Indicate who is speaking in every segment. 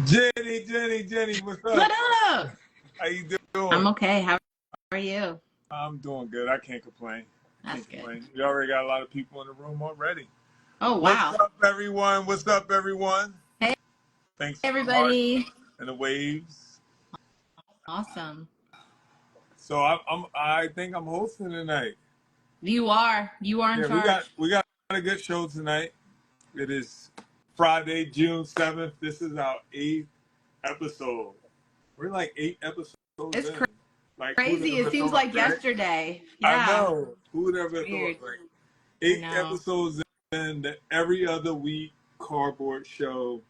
Speaker 1: Jenny, what's
Speaker 2: What
Speaker 1: up?
Speaker 2: up?
Speaker 1: How you
Speaker 2: I'm
Speaker 1: doing?
Speaker 2: okay. How are you?
Speaker 1: I'm doing good. I can't complain.
Speaker 2: That's good.
Speaker 1: We already got a lot of people in the room already.
Speaker 2: Oh,
Speaker 1: What's
Speaker 2: wow.
Speaker 1: up, everyone? What's up, everyone?
Speaker 2: Hey,
Speaker 1: Thanks for the heart
Speaker 2: everybody.
Speaker 1: and the waves.
Speaker 2: Awesome.
Speaker 1: So I think I'm hosting tonight.
Speaker 2: You are. You are in
Speaker 1: Yeah, we got
Speaker 2: charge.
Speaker 1: we got a good show tonight. It is Friday, June 7th. This is our eighth episode. We're like 8 episodes
Speaker 2: It's
Speaker 1: in. Like who'd
Speaker 2: crazy. It
Speaker 1: ever
Speaker 2: seems
Speaker 1: thought,
Speaker 2: like
Speaker 1: right?
Speaker 2: yesterday.
Speaker 1: I
Speaker 2: Yeah.
Speaker 1: know. Who'd
Speaker 2: It's
Speaker 1: ever thought?
Speaker 2: weird.
Speaker 1: Like
Speaker 2: I
Speaker 1: eight
Speaker 2: know.
Speaker 1: episodes in, the every other week cardboard show,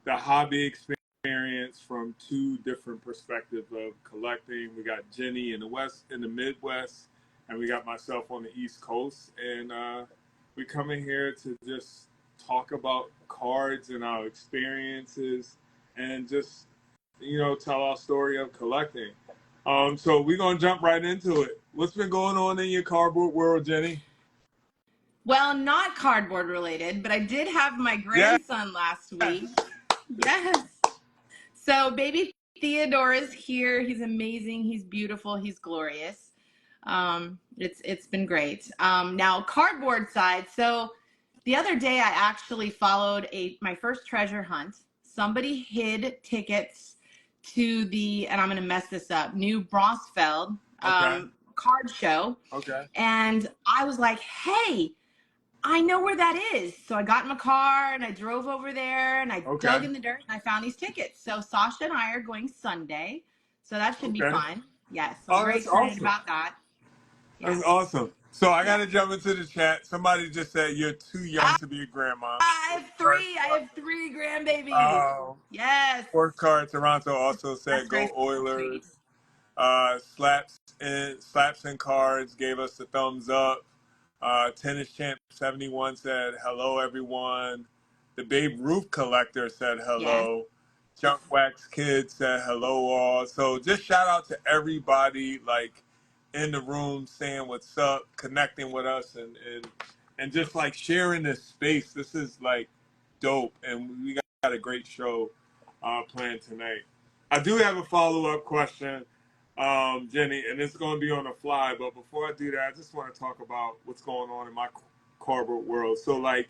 Speaker 1: the hobby experience from two different perspectives of collecting. We got Jenny in the West, in the Midwest, and we got myself on the East Coast. And we come in here to just talk about cards and our experiences and just, tell our story of collecting. So we're going to jump right into it. What's been going on in your cardboard world, Jenny?
Speaker 2: Well, not cardboard related, but I did have my
Speaker 1: Yes.
Speaker 2: grandson last week. Yes. So baby Theodore is here. He's amazing. He's beautiful. He's glorious. It's been great. Now cardboard side. So the other day I actually followed my first treasure hunt. Somebody hid tickets to the, and I'm going to mess this up, new Brosfeld
Speaker 1: Okay.
Speaker 2: card show.
Speaker 1: Okay.
Speaker 2: And I was like, hey, I know where that is. So I got in my car and I drove over there and I dug
Speaker 1: Okay.
Speaker 2: in the dirt and I found these tickets. So Sasha and I are going Sunday. So that should be
Speaker 1: Okay.
Speaker 2: fun. Yes, I'm
Speaker 1: Oh,
Speaker 2: very
Speaker 1: that's
Speaker 2: excited
Speaker 1: awesome.
Speaker 2: about that.
Speaker 1: That's
Speaker 2: Yes.
Speaker 1: awesome. So I got
Speaker 2: Yeah.
Speaker 1: to jump into the chat. Somebody just said you're too young
Speaker 2: I
Speaker 1: to be a grandma.
Speaker 2: have three. I have three grandbabies.
Speaker 1: Um,
Speaker 2: Yes.
Speaker 1: Fourth card Toronto also
Speaker 2: That's
Speaker 1: said
Speaker 2: very
Speaker 1: go
Speaker 2: sweet.
Speaker 1: Oilers. Slaps and cards gave us the thumbs up. Tennis champ 71 said hello everyone. The Babe Ruth collector said
Speaker 2: Yes.
Speaker 1: hello. Junk Wax Kid said hello all. So just shout out to everybody like in the room saying what's up, connecting with us and just like sharing this space. This is like dope and we got a great show planned tonight. I do have a follow-up question, Jenny, and it's going to be on the fly. But before I do that, I just want to talk about what's going on in my corporate world. So, like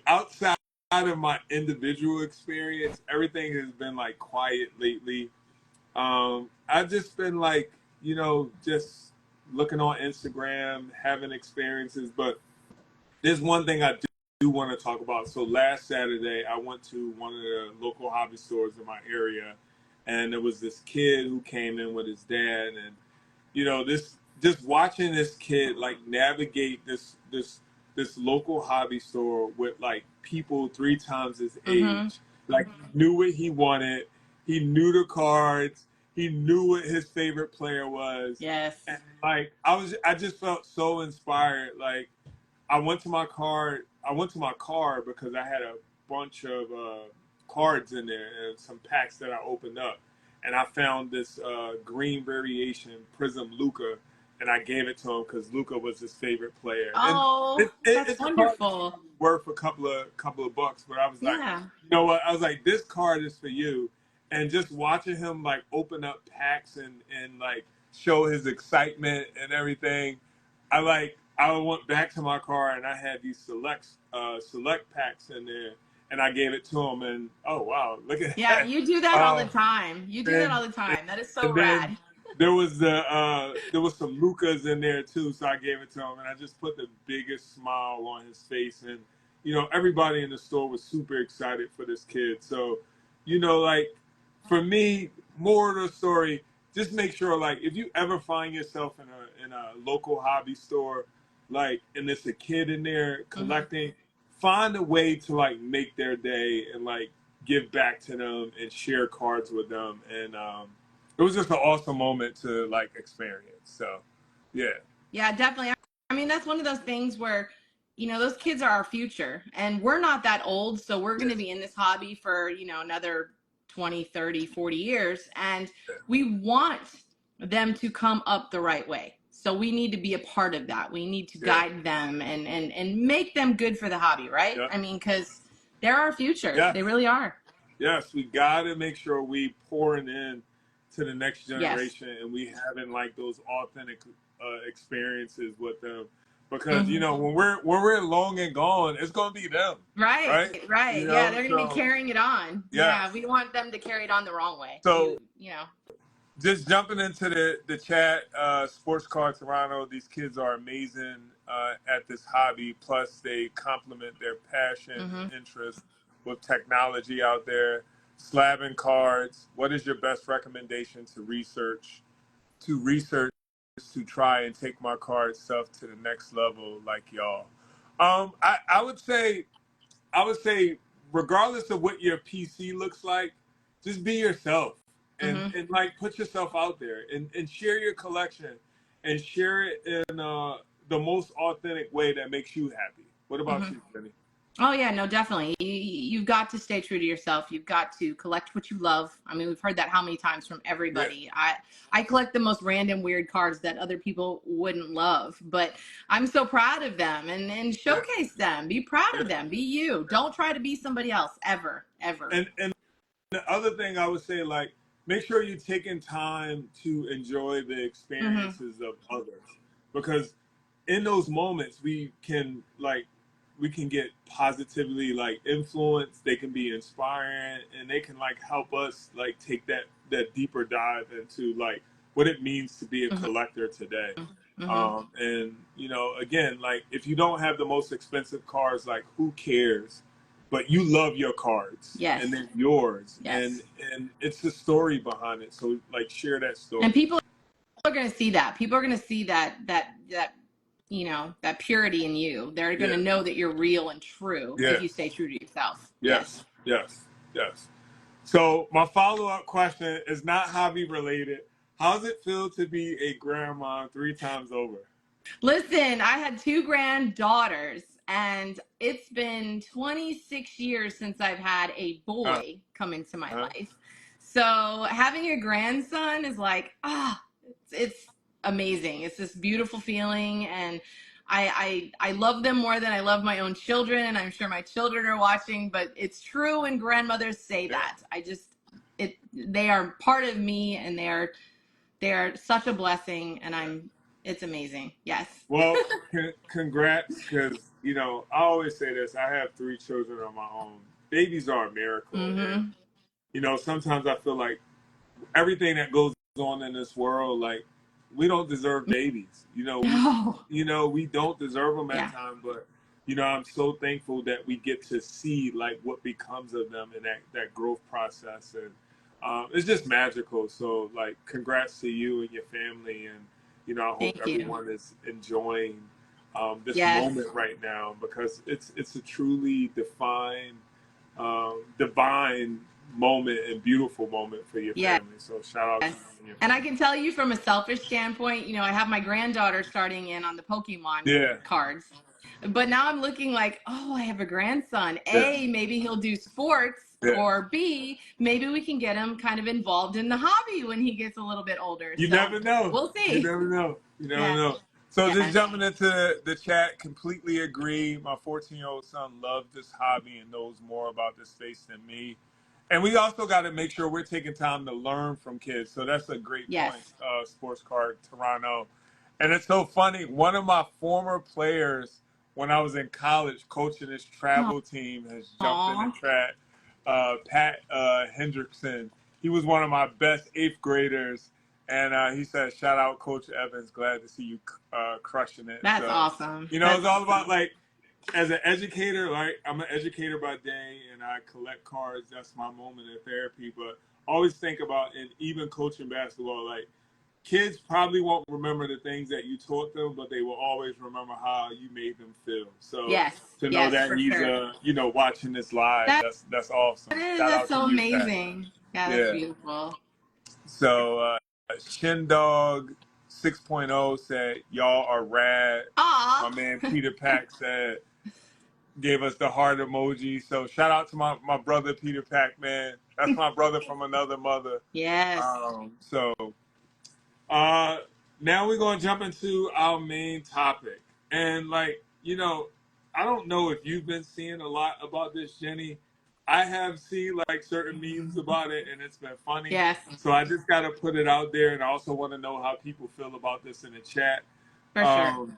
Speaker 1: outside of my individual experience, everything has been like quiet lately. I've just been like, just looking on Instagram, having experiences. But there's one thing I do want to talk about. So last Saturday, I went to one of the local hobby stores in my area, and there was this kid who came in with his dad, and this just watching this kid like navigate this local hobby store with like people three times his
Speaker 2: Mm-hmm.
Speaker 1: age, like knew what he wanted, he knew the cards, he knew what his favorite player was,
Speaker 2: Yes.
Speaker 1: and like I just felt so inspired. Like I went to my car because I had a bunch of cards in there and some packs that I opened up, and I found this green variation Prism Luca, and I gave it to him because Luca was his favorite player. And
Speaker 2: Oh, that's
Speaker 1: it's a card that's
Speaker 2: wonderful.
Speaker 1: worth a couple of bucks, but I was like,
Speaker 2: Yeah.
Speaker 1: you know what? I was like, this card is for you, and just watching him like open up packs and like show his excitement and everything. I went back to my car and I had these select packs in there, and I gave it to him. And oh wow, look at
Speaker 2: Yeah,
Speaker 1: that!
Speaker 2: you do that all the
Speaker 1: Uh,
Speaker 2: time. You do that
Speaker 1: and
Speaker 2: all the time. That is so
Speaker 1: and then
Speaker 2: rad.
Speaker 1: there was some Lucas in there too, so I gave it to him, and I just put the biggest smile on his face, and everybody in the store was super excited for this kid. So, like for me, more of the story, just make sure like if you ever find yourself in a local hobby store, like and there's a kid in there
Speaker 2: Mm-hmm.
Speaker 1: collecting, find a way to like make their day and like give back to them and share cards with them and it was just an awesome moment to like experience. So, yeah,
Speaker 2: Yeah, definitely. I mean, that's one of those things where, those kids are our future and we're not that old. So we're going to be in this hobby for, another 20, 30, 40 years. And we want them to come up the right way. So we need to be a part of that. We need to
Speaker 1: yeah,
Speaker 2: guide them and make them good for the hobby, right?
Speaker 1: yeah,
Speaker 2: I mean, because they're our future.
Speaker 1: yeah.
Speaker 2: They really are.
Speaker 1: Yes, we got to make sure we pouring in to the next
Speaker 2: Yes.
Speaker 1: generation and we having like those authentic experiences with them, because
Speaker 2: Hmm.
Speaker 1: when we're long and gone, it's gonna be them,
Speaker 2: Right,
Speaker 1: right?
Speaker 2: right. Yeah, they're going to be
Speaker 1: So
Speaker 2: carrying it on. Yeah,
Speaker 1: yes.
Speaker 2: we don't want them to carry it on the wrong way.
Speaker 1: So
Speaker 2: You know.
Speaker 1: just jumping into the chat, Sports Car Toronto, these kids are amazing at this hobby. Plus, they complement their passion
Speaker 2: Hmm.
Speaker 1: and interest with technology out there. Slabbing cards. What is your best recommendation to research? To research to try and take my card stuff to the next level, like y'all. I would say regardless of what your PC looks like, just be yourself
Speaker 2: Hmm.
Speaker 1: and like put yourself out there and share your collection and share it in the most authentic way that makes you happy. What about
Speaker 2: Hmm.
Speaker 1: you, Jenny?
Speaker 2: Oh yeah, no, definitely. You've got to stay true to yourself. You've got to collect what you love. I mean, we've heard that how many times from
Speaker 1: Yeah.
Speaker 2: everybody. I collect the most random weird cards that other people wouldn't love, but I'm so proud of them and
Speaker 1: Yeah.
Speaker 2: showcase them. Be proud
Speaker 1: Yeah.
Speaker 2: of them. Be you. Don't try to be somebody else ever, ever.
Speaker 1: And the other thing I would say, like, make sure you're taking time to enjoy the
Speaker 2: Hmm.
Speaker 1: experiences of others, because in those moments we can get positively like influenced. They can be inspiring and they can like help us like take that deeper dive into like what it means to be a
Speaker 2: Hmm.
Speaker 1: collector today.
Speaker 2: Hmm.
Speaker 1: And again, like if you don't have the most expensive cars, like who cares, but you love your cards
Speaker 2: Yes,
Speaker 1: and they're yours,
Speaker 2: yes.
Speaker 1: and it's the story behind it, so like share that
Speaker 2: And
Speaker 1: story.
Speaker 2: people are going to see that. People are going to see that that purity in you. They're going to
Speaker 1: Yeah.
Speaker 2: know that you're real and true if
Speaker 1: Yeah.
Speaker 2: you stay true to yourself. Yes.
Speaker 1: Yes. Yes. Yes. So my follow-up question is not hobby related. How's it feel to be a grandma 3 times over?
Speaker 2: Listen, I had two granddaughters, and it's been 26 years since I've had a
Speaker 1: Uh,
Speaker 2: boy come into my
Speaker 1: uh,
Speaker 2: life. So having a grandson is like, it's amazing. It's this beautiful feeling, and I love them more than I love my own children, and I'm sure my children are watching. But it's true when grandmothers say
Speaker 1: yeah.
Speaker 2: that. They are part of me, and they are such a blessing, and it's amazing. Yes.
Speaker 1: Well, congrats, because I always say this. I have 3 children of my own. Babies are a miracle, and
Speaker 2: Mm-hmm.
Speaker 1: sometimes I feel like everything that goes on in this world, like we don't deserve babies.
Speaker 2: No.
Speaker 1: We don't deserve them at
Speaker 2: Yeah.
Speaker 1: times, but I'm so thankful that we get to see like what becomes of them and that growth process, and it's just magical. So like, congrats to you and your family, and I hope
Speaker 2: Thank you.
Speaker 1: everyone is enjoying this
Speaker 2: Yes.
Speaker 1: moment right now, because it's a truly divine moment and beautiful moment for your
Speaker 2: Yes.
Speaker 1: family. So shout out to you and your
Speaker 2: And I
Speaker 1: family.
Speaker 2: can tell you from a selfish standpoint, I have my granddaughter starting in on the Pokemon
Speaker 1: Yeah,
Speaker 2: cards. But now I'm looking like, oh, I have a grandson.
Speaker 1: yeah,
Speaker 2: A, maybe he'll do sports,
Speaker 1: yeah.
Speaker 2: or B, maybe we can get him kind of involved in the hobby when he gets a little bit older.
Speaker 1: You
Speaker 2: So
Speaker 1: never know.
Speaker 2: we'll
Speaker 1: You
Speaker 2: see.
Speaker 1: never know. You never
Speaker 2: Yes.
Speaker 1: know. So just
Speaker 2: Yes.
Speaker 1: jumping into the chat, completely agree. My 14-year-old son loves this hobby and knows more about this space than me. And we also got to make sure we're taking time to learn from kids. So that's a great
Speaker 2: Yes.
Speaker 1: point, Sports Card Toronto. And it's so funny. One of my former players, when I was in college coaching this travel team, has jumped in the
Speaker 2: Aw.
Speaker 1: chat. Pat Hendrickson. He was one of my best eighth graders, and he said, "Shout out, Coach Evans. Glad to see you crushing it."
Speaker 2: That's
Speaker 1: So,
Speaker 2: awesome.
Speaker 1: it's
Speaker 2: That's
Speaker 1: all about
Speaker 2: awesome.
Speaker 1: like, as an educator, like I'm an educator by day, and I collect cards. That's my moment in therapy. But always think about, and even coaching basketball, like kids probably won't remember the things that you taught them, but they will always remember how you made them feel. So
Speaker 2: Yes.
Speaker 1: to know
Speaker 2: Yes,
Speaker 1: that
Speaker 2: for
Speaker 1: he's
Speaker 2: sure.
Speaker 1: watching this live,
Speaker 2: That
Speaker 1: that's awesome.
Speaker 2: is,
Speaker 1: Shout
Speaker 2: that's
Speaker 1: out to
Speaker 2: so
Speaker 1: you, Pat.
Speaker 2: amazing. Yeah, that's
Speaker 1: Yeah.
Speaker 2: beautiful.
Speaker 1: So Shindog 6.0 said, "Y'all are rad." My
Speaker 2: Aw.
Speaker 1: man Peter Pack said, gave us the heart emoji. So shout out to my brother Peter Pack, man. That's my brother from another mother.
Speaker 2: Yes.
Speaker 1: So uh, now we're gonna jump into our main topic, and like I don't know if you've been seeing a lot about this, Jenny, I have seen like certain memes about it, and it's been funny.
Speaker 2: Yes,
Speaker 1: So I just got to put it out there, and I also want to know how people feel about this in the chat.
Speaker 2: for sure.
Speaker 1: Um,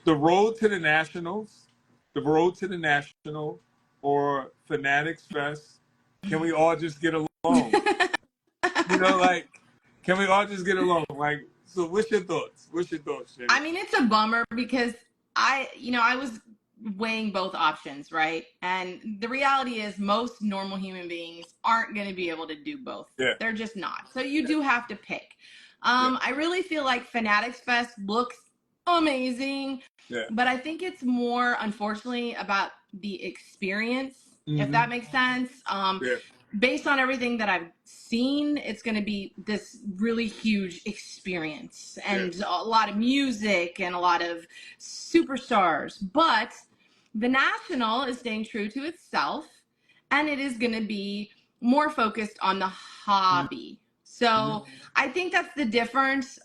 Speaker 1: the road to the Nationals, the road to the National, or Fanatics Fest. Can we all just get along? You know, like, can we all just get along? Like, so what's your thoughts? What's your thoughts, Jenny?
Speaker 2: I mean, it's a bummer because I was weighing both options, right? And the reality is most normal human beings aren't going to be able to do both.
Speaker 1: Yeah.
Speaker 2: They're just not. So you do have to pick.
Speaker 1: Yeah.
Speaker 2: I really feel like Fanatics Fest looks amazing,
Speaker 1: Yeah.
Speaker 2: but I think it's more, unfortunately, about the experience, if that makes sense.
Speaker 1: Yeah.
Speaker 2: Based on everything that I've seen, it's going to be this really huge experience and a lot of music and a lot of superstars. But the National is staying true to itself, and it is going to be more focused on the hobby. So I think that's the difference.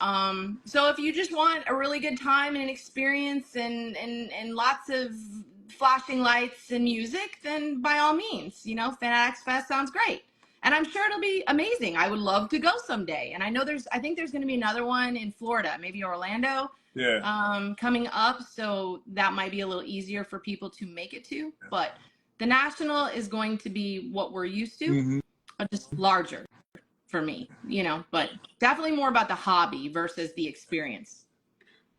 Speaker 2: So if you just want a really good time and an experience and lots of flashing lights and music, then by all means, Fanatics Fest sounds great. And I'm sure it'll be amazing. I would love to go someday. And I think there's going to be another one in Florida, maybe Orlando, coming up. So that might be a little easier for people to make it to. But the National is going to be what we're used to, just larger for me, but definitely more about the hobby versus the experience.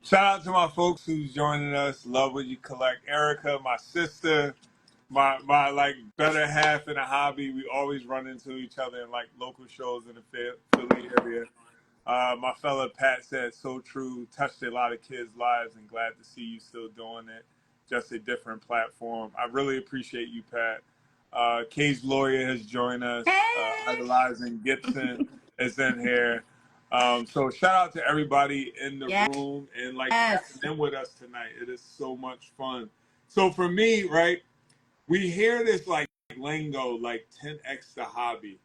Speaker 1: Shout out to my folks who's joining us. Love what you collect. Erica, my sister, my like better half in a hobby. We always run into each other in like local shows in the Philly area. My fella Pat said, so true, touched a lot of kids' lives, and glad to see you still doing it. Just a different platform. I really appreciate you, Pat. Kay's lawyer has joined us.
Speaker 2: Hey!
Speaker 1: Idolizing Gibson is in here. So shout out to everybody in the room and like stepping in with us tonight. It is so much fun. So for me, right, we hear this like lingo, like 10x the hobby.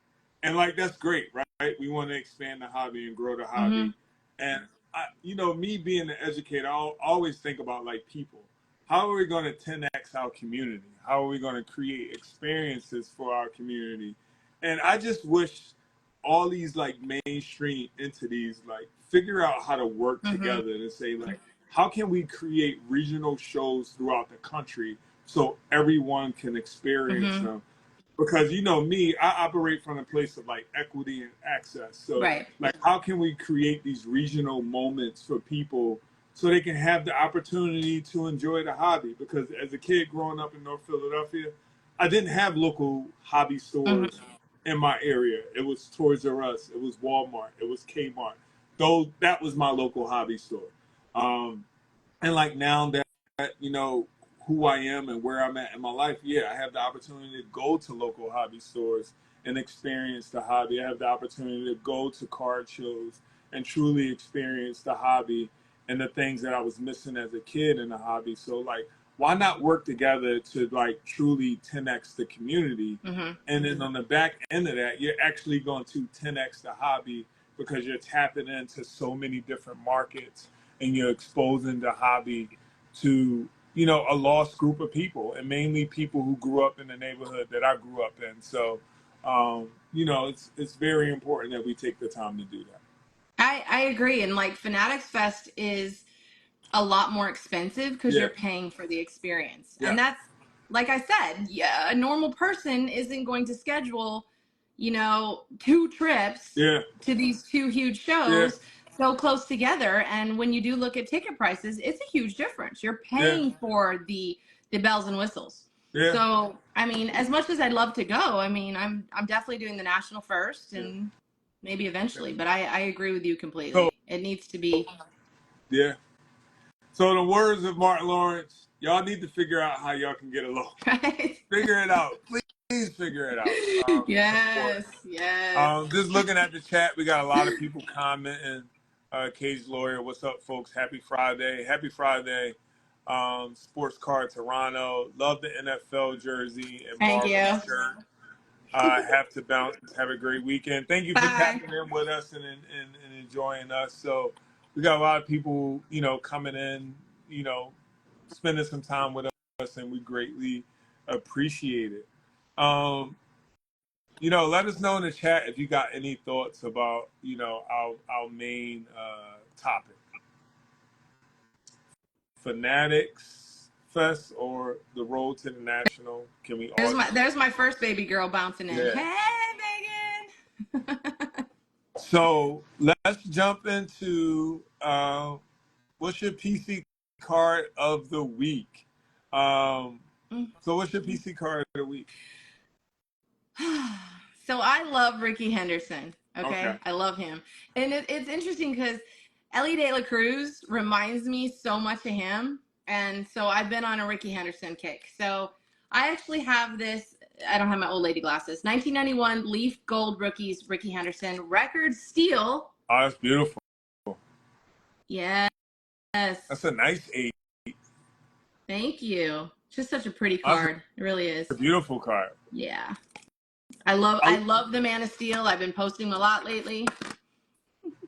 Speaker 1: And like, that's great, right? We want to expand the hobby and grow the hobby. And, me being an educator, I always think about like people. How are we going to 10x our community? How are we going to create experiences for our community? And I just wish all these like mainstream entities like figure out how to work together and say like, how can we create regional shows throughout the country so everyone can experience them? Because me, I operate from a place of like equity and access. So like, how can we create these regional moments for people so they can have the opportunity to enjoy the hobby? Because as a kid growing up in North Philadelphia, I didn't have local hobby stores in my area. It was Toys R Us, it was Walmart, it was Kmart. Though that was my local hobby store. And like now that who I am and where I'm at in my life, I have the opportunity to go to local hobby stores and experience the hobby. I have the opportunity to go to card shows and truly experience the hobby and the things that I was missing as a kid in the hobby. So like, why not work together to like truly 10x the community? And then on the back end of that, you're actually going to 10x the hobby because you're tapping into so many different markets and you're exposing the hobby to a lost group of people, and mainly people who grew up in the neighborhood that I grew up in. So, it's very important that we take the time to do that.
Speaker 2: I agree. And like Fanatics Fest is a lot more expensive because you're paying for the experience. And that's, like I said, a normal person isn't going to schedule, 2 trips to these 2 huge shows so close together. And when you do look at ticket prices, it's a huge difference. You're paying for the bells and whistles. So, I mean, as much as I'd love to go, I mean, I'm definitely doing the National first and maybe eventually, but I agree with you completely. So, it needs to be.
Speaker 1: So in the words of Martin Lawrence, y'all need to figure out how y'all can get along. Figure it out. Please figure it out.
Speaker 2: Yes.
Speaker 1: Just looking at the chat, we got a lot of people commenting. Cage Lawyer, what's up, folks? Happy Friday. Happy Friday. Sports Card Toronto. Love the NFL jersey and Marvel shirt. Have to bounce. Have a great weekend. Thank you for tapping in with us and enjoying us. So we got a lot of people, coming in, spending some time with us, and we greatly appreciate it. Um, let us know in the chat if you got any thoughts about, our main topic. Fanatics Fest or the Road to the National. Can we all
Speaker 2: There's my first baby girl bouncing in.
Speaker 1: Yeah.
Speaker 2: Hey, Megan.
Speaker 1: So let's jump into what's your PC card of the week? So what's your PC card of the week?
Speaker 2: So I love Ricky Henderson. Okay,
Speaker 1: Okay.
Speaker 2: I love him, and it's interesting because Ellie De La Cruz reminds me so much of him, and so I've been on a Ricky Henderson kick. So I actually have this. I don't have my old lady glasses. 1991 Leaf Gold Rookies Ricky Henderson record steal.
Speaker 1: Oh, that's beautiful.
Speaker 2: Yes.
Speaker 1: That's a nice 8.
Speaker 2: Thank you. Just such a pretty card. It really is.
Speaker 1: A beautiful card.
Speaker 2: Yeah. I love the Man of Steel. I've been posting him a lot lately.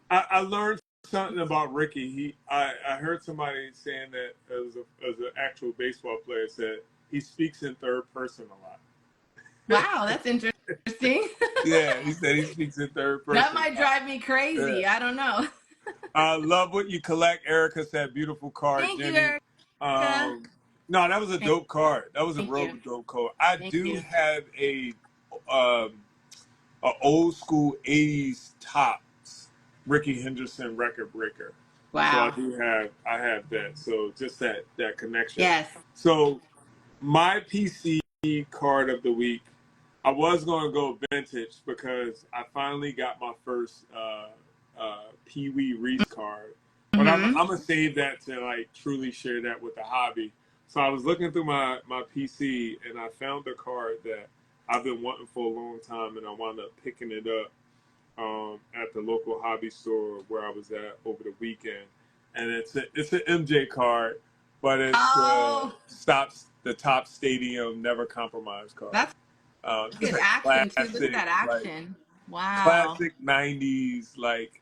Speaker 1: I learned something about Ricky. I heard somebody saying that as an actual baseball player said he speaks in third person a lot.
Speaker 2: Wow, that's interesting.
Speaker 1: Yeah, he said he speaks in third person.
Speaker 2: That might drive me crazy. Yeah. I don't know.
Speaker 1: I love what you collect. Erica said, beautiful card.
Speaker 2: Thank
Speaker 1: Jenny.
Speaker 2: you, Erica.
Speaker 1: No, that was a dope card. That was a real dope card. I do have a old school 80s Topps Ricky Henderson record breaker.
Speaker 2: Wow.
Speaker 1: So I have that. So just that connection.
Speaker 2: Yes.
Speaker 1: So my PC card of the week, I was going to go vintage because I finally got my first Pee Wee Reese card. But I'm going to save that to like truly share that with the hobby. So I was looking through my PC and I found a card that I've been wanting for a long time, and I wound up picking it up at the local hobby store where I was at over the weekend. And it's an MJ card, but it's the Topps Stadium Never Compromise card.
Speaker 2: That's good action too. Look at that action. Wow.
Speaker 1: Classic 90s like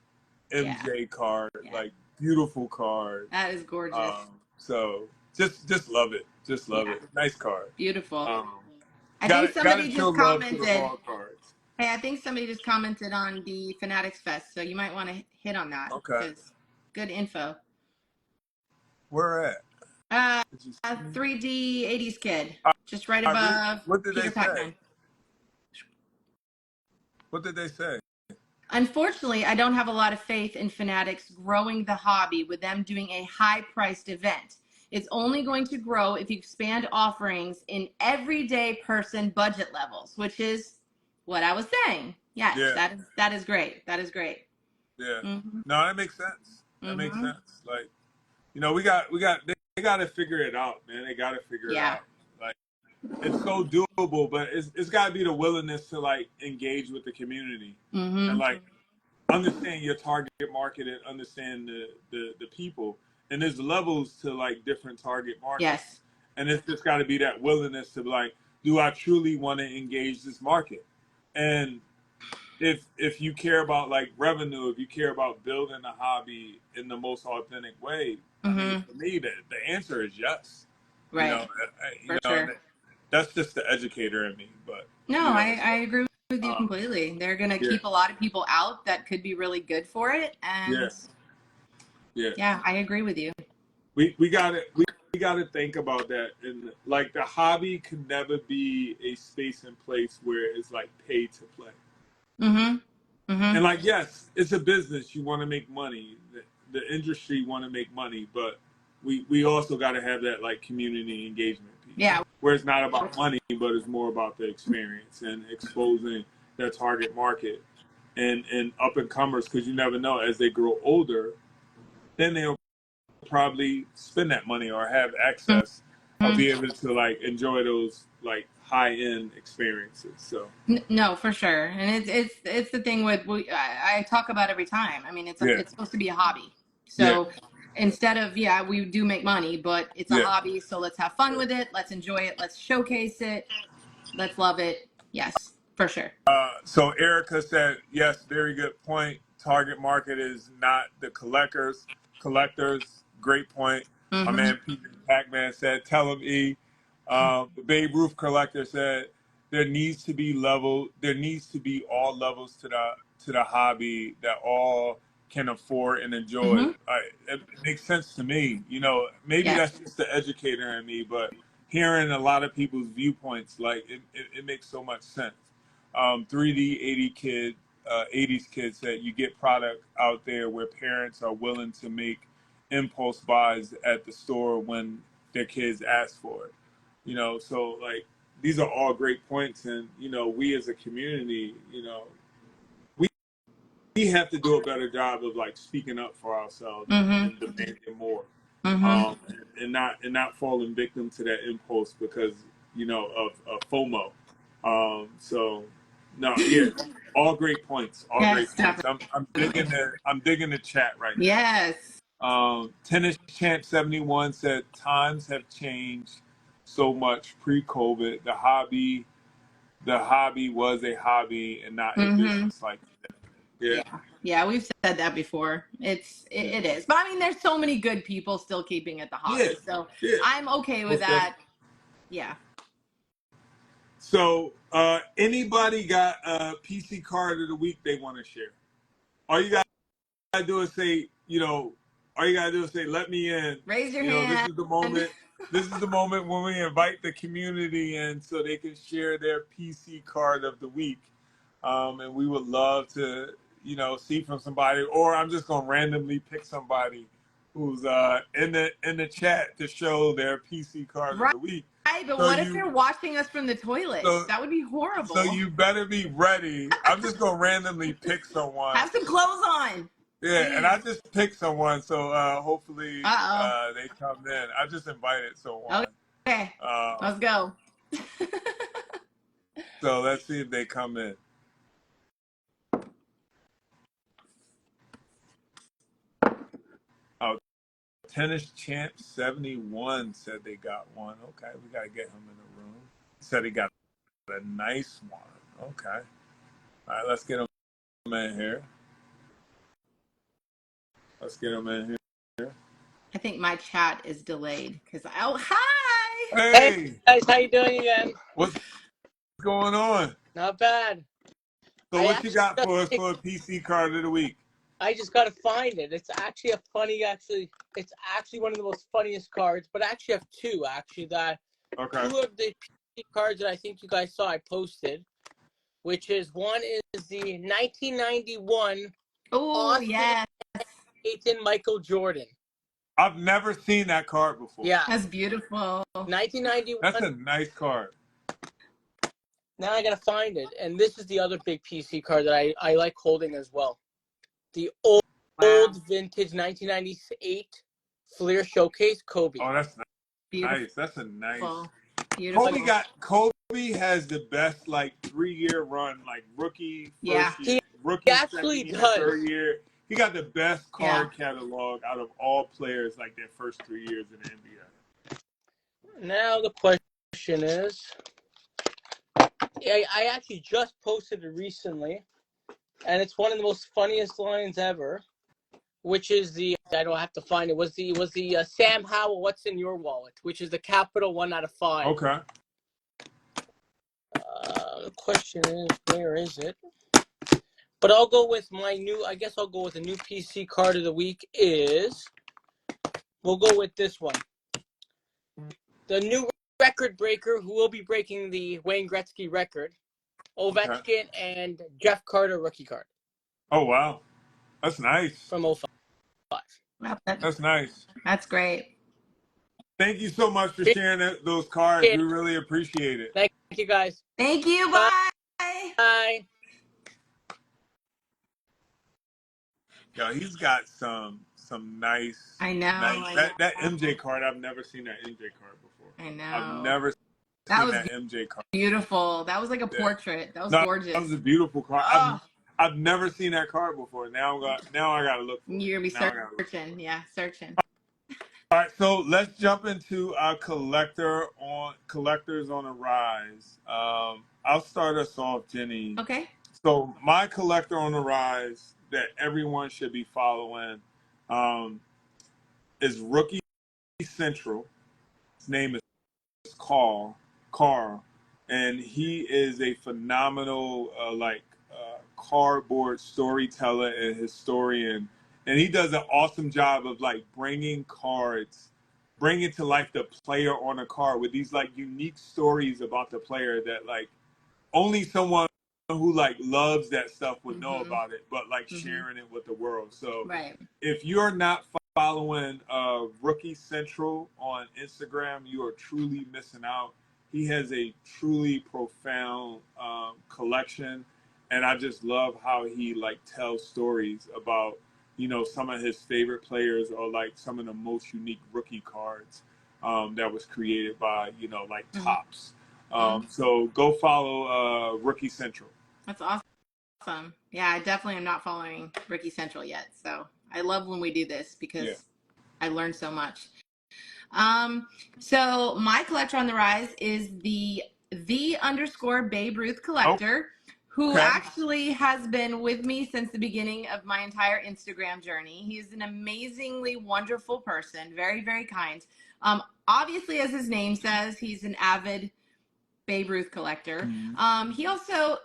Speaker 1: MJ card, like beautiful card.
Speaker 2: That is gorgeous.
Speaker 1: So just love it. Just love it. Nice card.
Speaker 2: Beautiful. I think somebody just commented. Hey, I think somebody just commented on the Fanatics Fest, so you might want to hit on that.
Speaker 1: Okay.
Speaker 2: Good info.
Speaker 1: Where at?
Speaker 2: 3D 80s kid. Just right above
Speaker 1: what did
Speaker 2: Peter
Speaker 1: they say? What did they say?
Speaker 2: Unfortunately, I don't have a lot of faith in Fanatics growing the hobby with them doing a high-priced event. It's only going to grow if you expand offerings in everyday person budget levels, which is what I was saying. Yes, that is great. That is great.
Speaker 1: Yeah. No, that makes sense. That makes sense. Like, they got to figure it out, man. They got to figure it out. Like, it's so doable, but it's got to be the willingness to like engage with the community and like understand your target market and understand the people. And there's levels to like different target markets.
Speaker 2: Yes.
Speaker 1: And it's just got to be that willingness to like, do I truly want to engage this market? And if you care about like revenue, if you care about building a hobby in the most authentic way, I mean, for me, the answer is yes.
Speaker 2: Right. Sure.
Speaker 1: That's just the educator in me. But
Speaker 2: no, I agree with you completely. They're gonna keep a lot of people out that could be really good for it, and I agree with you.
Speaker 1: We got to think about that. And like the hobby can never be a space and place where it's like pay to play. And like, yes, it's a business. You want to make money. The industry want to make money, but we also got to have that like community engagement piece.
Speaker 2: Yeah.
Speaker 1: Where it's not about money, but it's more about the experience and exposing their target market and up and comers, because you never know, as they grow older, then they'll probably spend that money or have access or be able to like enjoy those like high-end experiences. So
Speaker 2: no, for sure. And it's the thing with I talk about every time. I mean, it's supposed to be a hobby. So instead of we do make money, but it's a hobby, so let's have fun with it, let's enjoy it, let's showcase it, let's love it. Yes, for sure.
Speaker 1: So Erica said, yes, very good point. Target market is not the collectors. Great point. My man Peter Pac-Man said, tell him E. The Babe Ruth collector said, there needs to be all levels to the hobby that all can afford and enjoy.
Speaker 2: Mm-hmm.
Speaker 1: It makes sense to me. You know, maybe
Speaker 2: Yes.
Speaker 1: that's just the educator in me, but hearing a lot of people's viewpoints, like it makes so much sense. 3D 80s kids said you get product out there where parents are willing to make impulse buys at the store when their kids ask for it. You know, so like these are all great points, and you know, we as a community, you know, we have to do a better job of like speaking up for ourselves
Speaker 2: Mm-hmm.
Speaker 1: and demanding more,
Speaker 2: Mm-hmm.
Speaker 1: and not falling victim to that impulse because you know of FOMO. So no, yeah, all great points, all great
Speaker 2: Yes,
Speaker 1: points.
Speaker 2: definitely.
Speaker 1: I'm digging the chat right now.
Speaker 2: Yes.
Speaker 1: Tennis Champ 71 said times have changed so much pre-COVID. The hobby was a hobby and not a
Speaker 2: Mm-hmm.
Speaker 1: business. Like, yeah,
Speaker 2: Yeah. Yeah, we've said that before.
Speaker 1: yeah,
Speaker 2: It is. But I mean, there's so many good people still keeping it the
Speaker 1: yeah,
Speaker 2: hobby. So
Speaker 1: yeah.
Speaker 2: I'm okay with
Speaker 1: Most definitely.
Speaker 2: that. Yeah.
Speaker 1: So, anybody got a PC card of the week they want to share? All you gotta do is say, you know, all you gotta do is say, "Let me in."
Speaker 2: Raise your
Speaker 1: You know, this
Speaker 2: hand.
Speaker 1: is the moment. This is the moment when we invite the community in so they can share their PC card of the week, and we would love to, you know, see from somebody. Or I'm just gonna randomly pick somebody who's in the chat to show their PC card of
Speaker 2: Right.
Speaker 1: the week.
Speaker 2: But
Speaker 1: So
Speaker 2: what if
Speaker 1: you
Speaker 2: they're watching us from the toilet?
Speaker 1: so
Speaker 2: That would be
Speaker 1: so
Speaker 2: horrible.
Speaker 1: you better be ready. I'm just gonna randomly pick someone.
Speaker 2: Have some clothes on.
Speaker 1: Yeah, and
Speaker 2: Jeez.
Speaker 1: I just picked someone, so hopefully
Speaker 2: Uh
Speaker 1: they come in. I just invited
Speaker 2: oh.
Speaker 1: someone.
Speaker 2: Okay.
Speaker 1: Uh,
Speaker 2: Let's go.
Speaker 1: so let's see if they come in. Oh, Tennis Champ 71 said they got one. Okay, we got to get him in the room. Said he got a nice one. Okay. All right, let's get him in here. Let's get him in here.
Speaker 2: I think my chat is delayed because hi.
Speaker 3: Hey
Speaker 1: Hey,
Speaker 3: guys, how you doing again?
Speaker 1: what's going on?
Speaker 3: Not bad.
Speaker 1: So
Speaker 3: I
Speaker 1: what you
Speaker 3: actually
Speaker 1: got
Speaker 3: just
Speaker 1: for us
Speaker 3: picked,
Speaker 1: for a PC card of the week?
Speaker 3: I just gotta find it. It's actually a funny it's actually one of the most funniest cards, but I actually have two
Speaker 1: Okay.
Speaker 3: two of the PC cards that I think you guys saw I posted, which is one is the 1991
Speaker 2: Oh
Speaker 3: Austin
Speaker 2: yeah,
Speaker 3: Payton Michael Jordan.
Speaker 1: I've never seen that card before.
Speaker 3: Yeah.
Speaker 2: that's beautiful.
Speaker 3: 1991.
Speaker 1: That's a nice card.
Speaker 3: Now I gotta find it. And this is the other big PC card that I like holding as well. The old
Speaker 2: Wow.
Speaker 3: vintage 1998 Fleer Showcase Kobe.
Speaker 1: Oh, that's
Speaker 2: Beautiful.
Speaker 1: nice. That's a nice.
Speaker 2: Beautiful.
Speaker 1: Kobe has the best like 3 year run, like rookie,
Speaker 2: Yeah.
Speaker 1: first year,
Speaker 3: He
Speaker 1: rookie,
Speaker 3: actually
Speaker 1: second year,
Speaker 3: does.
Speaker 1: third year. He got the best
Speaker 2: Yeah.
Speaker 1: card catalog out of all players, like their first 3 years in the NBA.
Speaker 3: Now the question is, I actually just posted it recently, and it's one of the most funniest lines ever, which is I don't have to find it. Was the Sam Howell "What's in Your Wallet," which is the Capital 1 out of 5.
Speaker 1: Okay.
Speaker 3: The question is, where is it? But I'll go with I guess I'll go with the new PC card of the week we'll go with this one. The new record breaker who will be breaking the Wayne Gretzky record, Ovechkin and Jeff Carter rookie card.
Speaker 1: Oh wow, that's nice.
Speaker 3: From 05.
Speaker 2: Wow,
Speaker 1: That's nice.
Speaker 2: that's great.
Speaker 1: Thank you so much for sharing those cards. We really appreciate it.
Speaker 3: Thank you guys.
Speaker 2: Thank you.
Speaker 3: Bye.
Speaker 2: Bye.
Speaker 3: Bye.
Speaker 1: Yo, he's got some nice.
Speaker 2: I know.
Speaker 1: Nice. That MJ card. I've never seen that MJ card before.
Speaker 2: I know.
Speaker 1: I've never
Speaker 2: That
Speaker 1: seen
Speaker 2: was
Speaker 1: that MJ card.
Speaker 2: beautiful. That was like a portrait. That was gorgeous.
Speaker 1: That was a beautiful card.
Speaker 2: Oh.
Speaker 1: I've never seen that card before. Now I gotta look for it.
Speaker 2: You're gonna be searching. Yeah, searching.
Speaker 1: All right, so let's jump into our collectors on a rise. I'll start us off, Jenny.
Speaker 2: Okay.
Speaker 1: So my collector on the rise that everyone should be following is Rookie Central. His name is Carl, and he is a phenomenal cardboard storyteller and historian, and he does an awesome job of like bringing to life the player on a card with these like unique stories about the player that like only someone who like loves that stuff would know
Speaker 2: Mm-hmm.
Speaker 1: about it, but like
Speaker 2: Mm-hmm.
Speaker 1: sharing it with the world. So
Speaker 2: Right.
Speaker 1: if you're not following Rookie Central on Instagram, you are truly missing out. He has a truly profound collection, and I just love how he like tells stories about some of his favorite players or like some of the most unique rookie cards that was created by like
Speaker 2: Mm-hmm.
Speaker 1: Topps.
Speaker 2: Mm-hmm.
Speaker 1: So go follow Rookie Central.
Speaker 2: That's awesome. Yeah, I definitely am not following Ricky Central yet. So I love when we do this because
Speaker 1: Yeah.
Speaker 2: I learned so much. So my collector on the rise is the underscore Babe Ruth collector, who
Speaker 1: Okay.
Speaker 2: actually has been with me since the beginning of my entire Instagram journey. He's an amazingly wonderful person, very, very kind. Obviously, as his name says, he's an avid Babe Ruth collector.
Speaker 1: Mm-hmm.
Speaker 2: He also,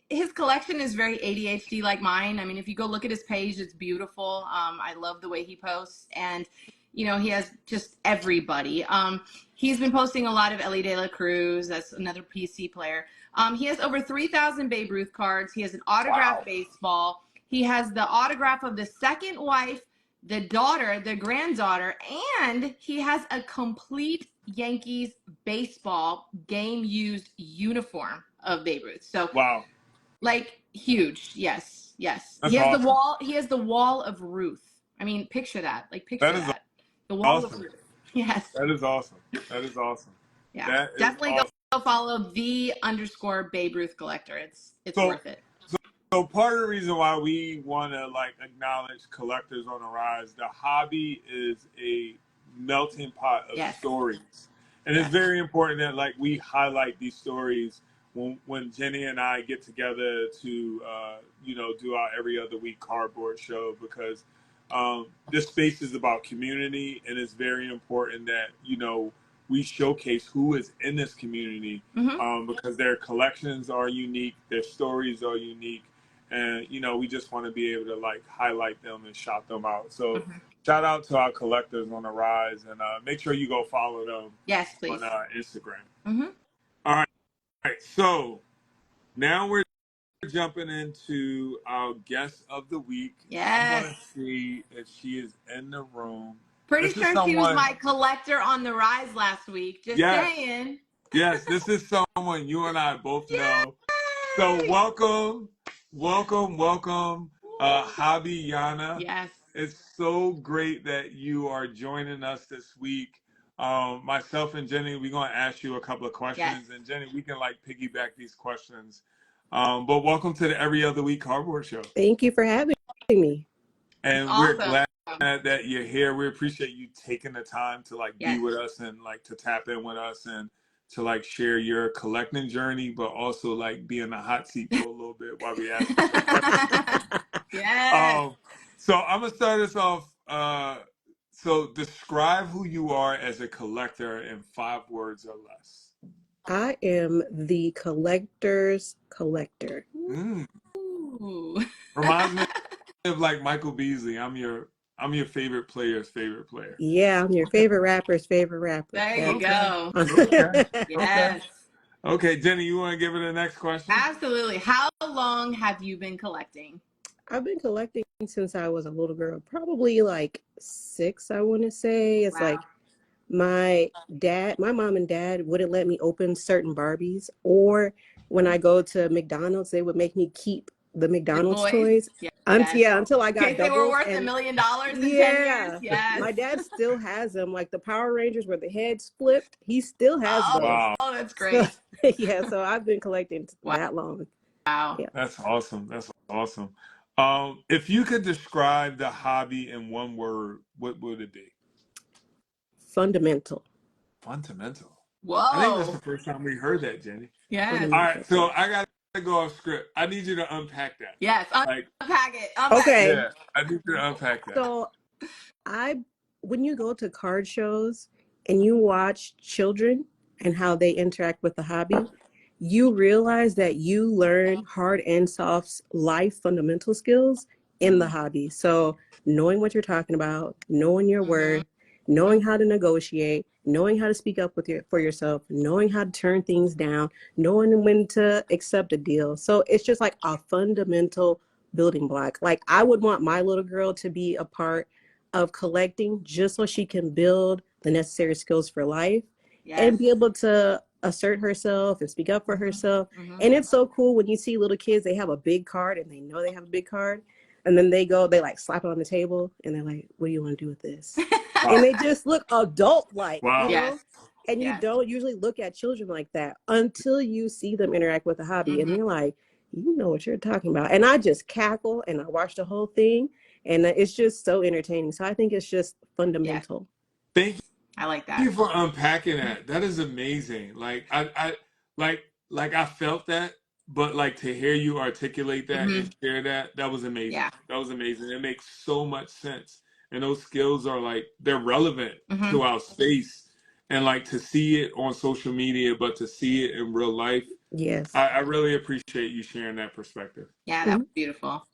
Speaker 2: his collection is very ADHD like mine. I mean, if you go look at his page, it's beautiful. I love the way he posts, and he has just everybody. He's been posting a lot of Ellie De La Cruz. That's another PC player. He has over 3,000 Babe Ruth cards. He has an autographed baseball. He has the autograph of the second wife, the daughter, the granddaughter, and he has a complete Yankees baseball game used uniform of Babe Ruth. So
Speaker 1: Wow.
Speaker 2: like huge. Yes.
Speaker 1: That's
Speaker 2: He has
Speaker 1: awesome.
Speaker 2: the wall of Ruth. I mean, picture that. Like picture
Speaker 1: That is
Speaker 2: that. The wall
Speaker 1: awesome.
Speaker 2: of Ruth. Yes.
Speaker 1: That is awesome.
Speaker 2: Yeah.
Speaker 1: That is
Speaker 2: Definitely
Speaker 1: awesome.
Speaker 2: go follow the underscore Babe Ruth collector. It's
Speaker 1: So,
Speaker 2: worth it.
Speaker 1: so part of the reason why we want to like acknowledge collectors on the rise, the hobby is a melting pot of
Speaker 2: Yes.
Speaker 1: stories, and it's
Speaker 2: Yes.
Speaker 1: very important that like we highlight these stories when Jenny and I get together to do our every other week cardboard show, because this space is about community, and it's very important that we showcase who is in this community,
Speaker 2: Mm-hmm.
Speaker 1: because their collections are unique, their stories are unique, and we just want to be able to like highlight them and shout them out. So
Speaker 2: Mm-hmm.
Speaker 1: shout out to our collectors on the rise, and make sure you go follow them
Speaker 2: Yes, please.
Speaker 1: on Instagram.
Speaker 2: Mm-hmm.
Speaker 1: All right, so now we're jumping into our guest of the week.
Speaker 2: Yes.
Speaker 1: I'm gonna see if she is in the room.
Speaker 2: Pretty
Speaker 1: This is
Speaker 2: sure she was
Speaker 1: someone-
Speaker 2: my collector on the rise last week. Just
Speaker 1: Yes.
Speaker 2: saying.
Speaker 1: Yes, this is someone you and I both know. So welcome, Hobby Yana.
Speaker 2: Yes.
Speaker 1: It's so great that you are joining us this week. Myself and Jenny, we're going to ask you a couple of questions.
Speaker 2: Yes.
Speaker 1: And Jenny, we can like piggyback these questions. But welcome to the Every Other Week Cardboard Show.
Speaker 4: Thank you for having me.
Speaker 1: And we're glad that you're here. We appreciate you taking the time to like be with us and like to tap in with us and to like share your collecting journey, but also like be in the hot seat for a little bit while we ask you some questions.
Speaker 2: Yes.
Speaker 1: So I'm gonna start us off. So describe who you are as a collector in 5 words or less.
Speaker 4: I am the collector's collector.
Speaker 2: Ooh.
Speaker 1: Reminds me of like Michael Beasley. I'm your favorite player's favorite player.
Speaker 4: Yeah, I'm your favorite rapper's favorite rapper.
Speaker 2: There you go.
Speaker 1: Okay.
Speaker 2: Yes.
Speaker 1: Okay, Jenny, you want to give it the next question?
Speaker 2: Absolutely. How long have you been collecting?
Speaker 4: I've been collecting since I was a little girl, probably like 6, I want to say. It's like my mom and dad wouldn't let me open certain Barbies, or when I go to McDonald's, they would make me keep the McDonald's toys.
Speaker 2: Yeah.
Speaker 4: Until I got
Speaker 2: doubles. They were worth $1 million in 10 years. Yes.
Speaker 4: My dad still has them, like the Power Rangers where the heads flipped. He still has those.
Speaker 1: Wow.
Speaker 2: Oh, that's great.
Speaker 4: So I've been collecting that long.
Speaker 2: Wow.
Speaker 4: Yeah.
Speaker 1: That's awesome. If you could describe the hobby in 1 word, what would it be?
Speaker 4: Fundamental.
Speaker 1: Fundamental.
Speaker 2: Whoa.
Speaker 1: I think that's the first time we heard that, Jenny.
Speaker 2: Yes.
Speaker 1: All right, so I got to go off script. I need you to unpack that.
Speaker 2: Yes, unpack it.
Speaker 4: Okay.
Speaker 1: Yeah, I need you to unpack that.
Speaker 4: So when you go to card shows and you watch children and how they interact with the hobby, you realize that you learn hard and soft life fundamental skills in the hobby. So knowing what you're talking about, knowing your worth, knowing how to negotiate, knowing how to speak up for yourself, knowing how to turn things down, knowing when to accept a deal. So it's just like a fundamental building block. Like I would want my little girl to be a part of collecting just so she can build the necessary skills for life and be able to assert herself and speak up for herself. And it's so cool when you see little kids, they have a big card and they know they have a big card. And then they like slap it on the table and they're like, what do you want to do with this? And they just look adult-like,
Speaker 1: Wow.
Speaker 4: you know? And you don't usually look at children like that until you see them interact with the hobby. And you're like, you know what you're talking about. And I just cackle and I watch the whole thing. And it's just so entertaining. So I think it's just fundamental.
Speaker 1: Thank you.
Speaker 2: I like that.
Speaker 1: Thank you for unpacking that. That is amazing. Like I I felt that, but like to hear you articulate that and share that was amazing.
Speaker 2: Yeah.
Speaker 1: That was amazing. It makes so much sense. And those skills are like they're relevant to our space. And like to see it on social media, but to see it in real life.
Speaker 4: Yes.
Speaker 1: I really appreciate you sharing that perspective.
Speaker 2: Yeah, that was beautiful. All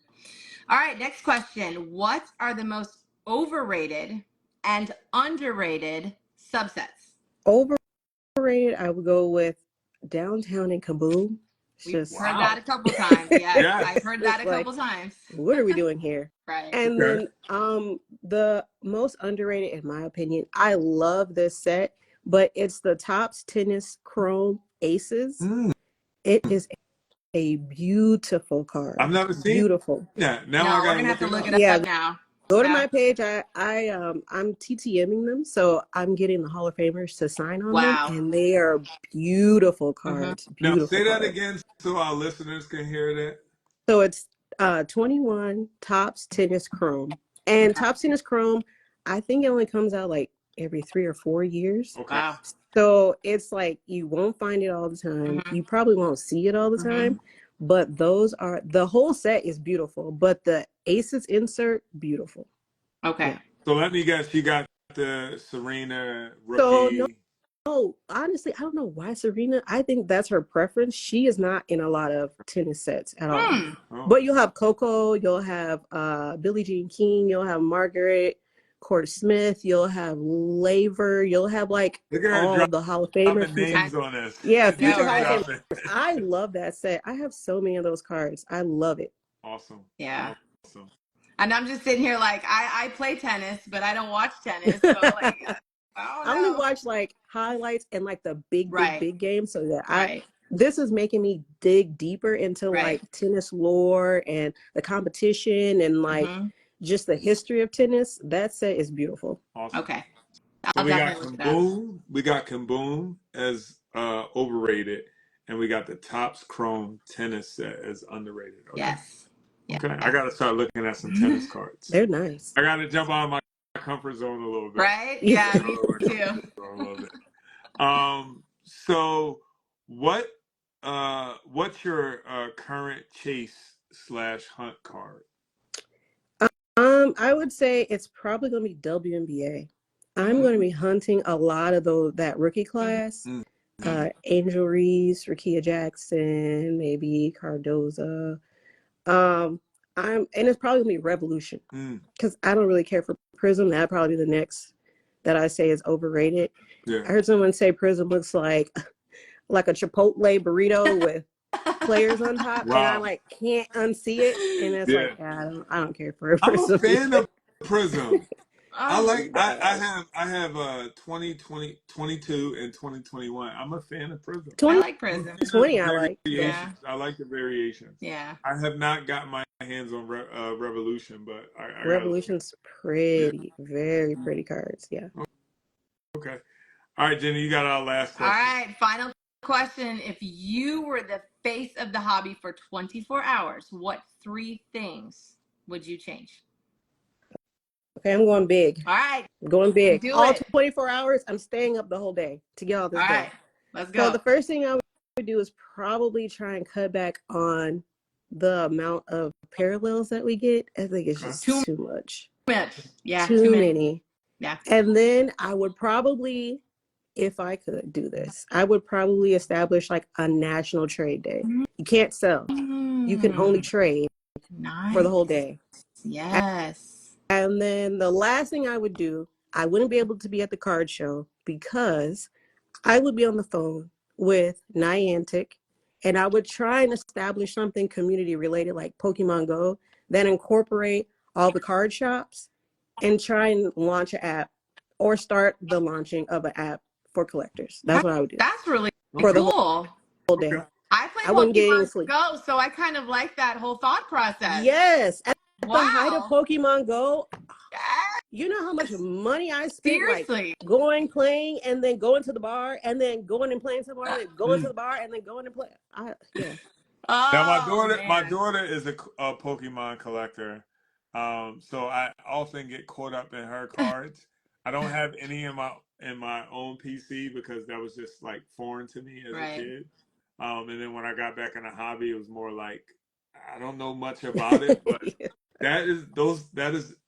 Speaker 2: right, next question. What are the most overrated and underrated subsets?
Speaker 4: Overrated, I would go with Downtown and Kaboom.
Speaker 2: We've heard that a couple times. Yeah, I've heard that a couple times.
Speaker 4: What are we doing here?
Speaker 2: Right.
Speaker 4: And then the most underrated, in my opinion, I love this set, but it's the Topps Tennis Chrome Aces. It is a beautiful card.
Speaker 1: I've never seen that. Now
Speaker 2: we're gonna have to look it up now.
Speaker 4: Go to my page. I'm TTMing them, so I'm getting the Hall of Famers to sign on them, and they are beautiful cards. Beautiful.
Speaker 1: Now say that again so our listeners can hear that.
Speaker 4: So it's 21 Topps Tennis Chrome, and Topps Tennis Chrome, I think it only comes out like every 3 or 4 years.
Speaker 1: Okay.
Speaker 2: Wow.
Speaker 4: So it's like you won't find it all the time. You probably won't see it all the time. But the whole set is beautiful, but the Aces insert, beautiful.
Speaker 2: Okay.
Speaker 1: So let me guess, you got the Serena rookie.
Speaker 4: So no, honestly, I don't know why Serena. I think that's her preference. She is not in a lot of tennis sets at all. But you'll have Coco, you'll have Billie Jean King, you'll have Margaret Court Smith, you'll have Laver, you'll have like all the Hall of Famers.
Speaker 1: Names on this.
Speaker 4: Yeah, future Hall of Famers. I love that set. I have so many of those cards. I love it.
Speaker 1: Awesome.
Speaker 2: Yeah.
Speaker 1: Awesome.
Speaker 2: And I'm just sitting here like I play tennis, but I don't watch tennis. So like I
Speaker 4: only watch like highlights and like the big games. So that this is making me dig deeper into like tennis lore and the competition and like just the history of tennis. That set is beautiful.
Speaker 1: Awesome.
Speaker 2: Okay.
Speaker 1: So we got Kaboom. We got Kaboom as overrated, and we got the Topps Chrome tennis set as underrated. Okay.
Speaker 2: Yes. Yeah.
Speaker 1: Okay. I gotta start looking at some tennis cards.
Speaker 4: They're nice.
Speaker 1: I gotta jump out of my comfort zone a little bit.
Speaker 2: Right? Yeah, me too.
Speaker 1: A little bit. So what's your current chase/hunt card?
Speaker 4: I would say it's probably gonna be WNBA. I'm gonna be hunting a lot of that rookie class. Angel Reese, Rakia Jackson, maybe Cardoza. And it's probably gonna be Revolution because I don't really care for Prism. That'd probably be the next that I say is overrated. I heard someone say Prism looks like a Chipotle burrito with players on top, and I like can't unsee it, and it's like I don't care for Prism.
Speaker 1: I'm a fan of Prism. I have 2020, 22, and 2021. I'm a fan of Prism.
Speaker 2: I like Prism.
Speaker 4: 20, I like.
Speaker 1: Yeah. I like the variations.
Speaker 2: Yeah.
Speaker 1: I have not got my hands on Revolution, but I
Speaker 4: Revolution's pretty, very pretty cards. Yeah.
Speaker 1: Okay. All right, Jenny, you got our last question.
Speaker 2: All right, final question. If you were the face of the hobby for 24 hours, what 3 things would you change?
Speaker 4: Okay, I'm going big.
Speaker 2: All right.
Speaker 4: I'm going big. All
Speaker 2: it.
Speaker 4: 24 hours, I'm staying up the whole day to get all this done.
Speaker 2: All right, let's go.
Speaker 4: So the first thing I would do is probably try and cut back on the amount of parallels that we get. I think it's just too much.
Speaker 2: Yeah,
Speaker 4: too many.
Speaker 2: Yeah.
Speaker 4: And then I would probably if I could do this, I would probably establish like a national trade day. You can't sell. You can only trade for the
Speaker 2: Nice.
Speaker 4: whole day.
Speaker 2: Yes.
Speaker 4: And then the last thing I would do, I wouldn't be able to be at the card show because I would be on the phone with Niantic and I would try and establish something community related like Pokemon Go that incorporate all the card shops and try and launch an app or start the launching of an app for collectors. That's what I would do
Speaker 2: That's really
Speaker 4: for the
Speaker 2: cool.
Speaker 4: whole day.
Speaker 2: I play
Speaker 4: I wouldn't get any
Speaker 2: Pokemon
Speaker 4: sleep.
Speaker 2: Go, so I kind of like that whole thought process.
Speaker 4: Yes. At the height of
Speaker 2: Wow.
Speaker 4: Pokemon Go,
Speaker 2: Yes.
Speaker 4: you know how much money I spent
Speaker 2: Seriously.
Speaker 4: like going, playing, and then going to the bar, and then going and playing some more, and then going to the bar, and then going and play. Yeah.
Speaker 1: Now
Speaker 2: Oh,
Speaker 1: my
Speaker 2: man.
Speaker 1: daughter is a Pokemon collector, so I often get caught up in her cards. I don't have any in my own PC because that was just like foreign to me as a
Speaker 2: Right.
Speaker 1: kid. And then when I got back in the hobby, it was more like I don't know much about it, but
Speaker 4: Yeah.
Speaker 1: that is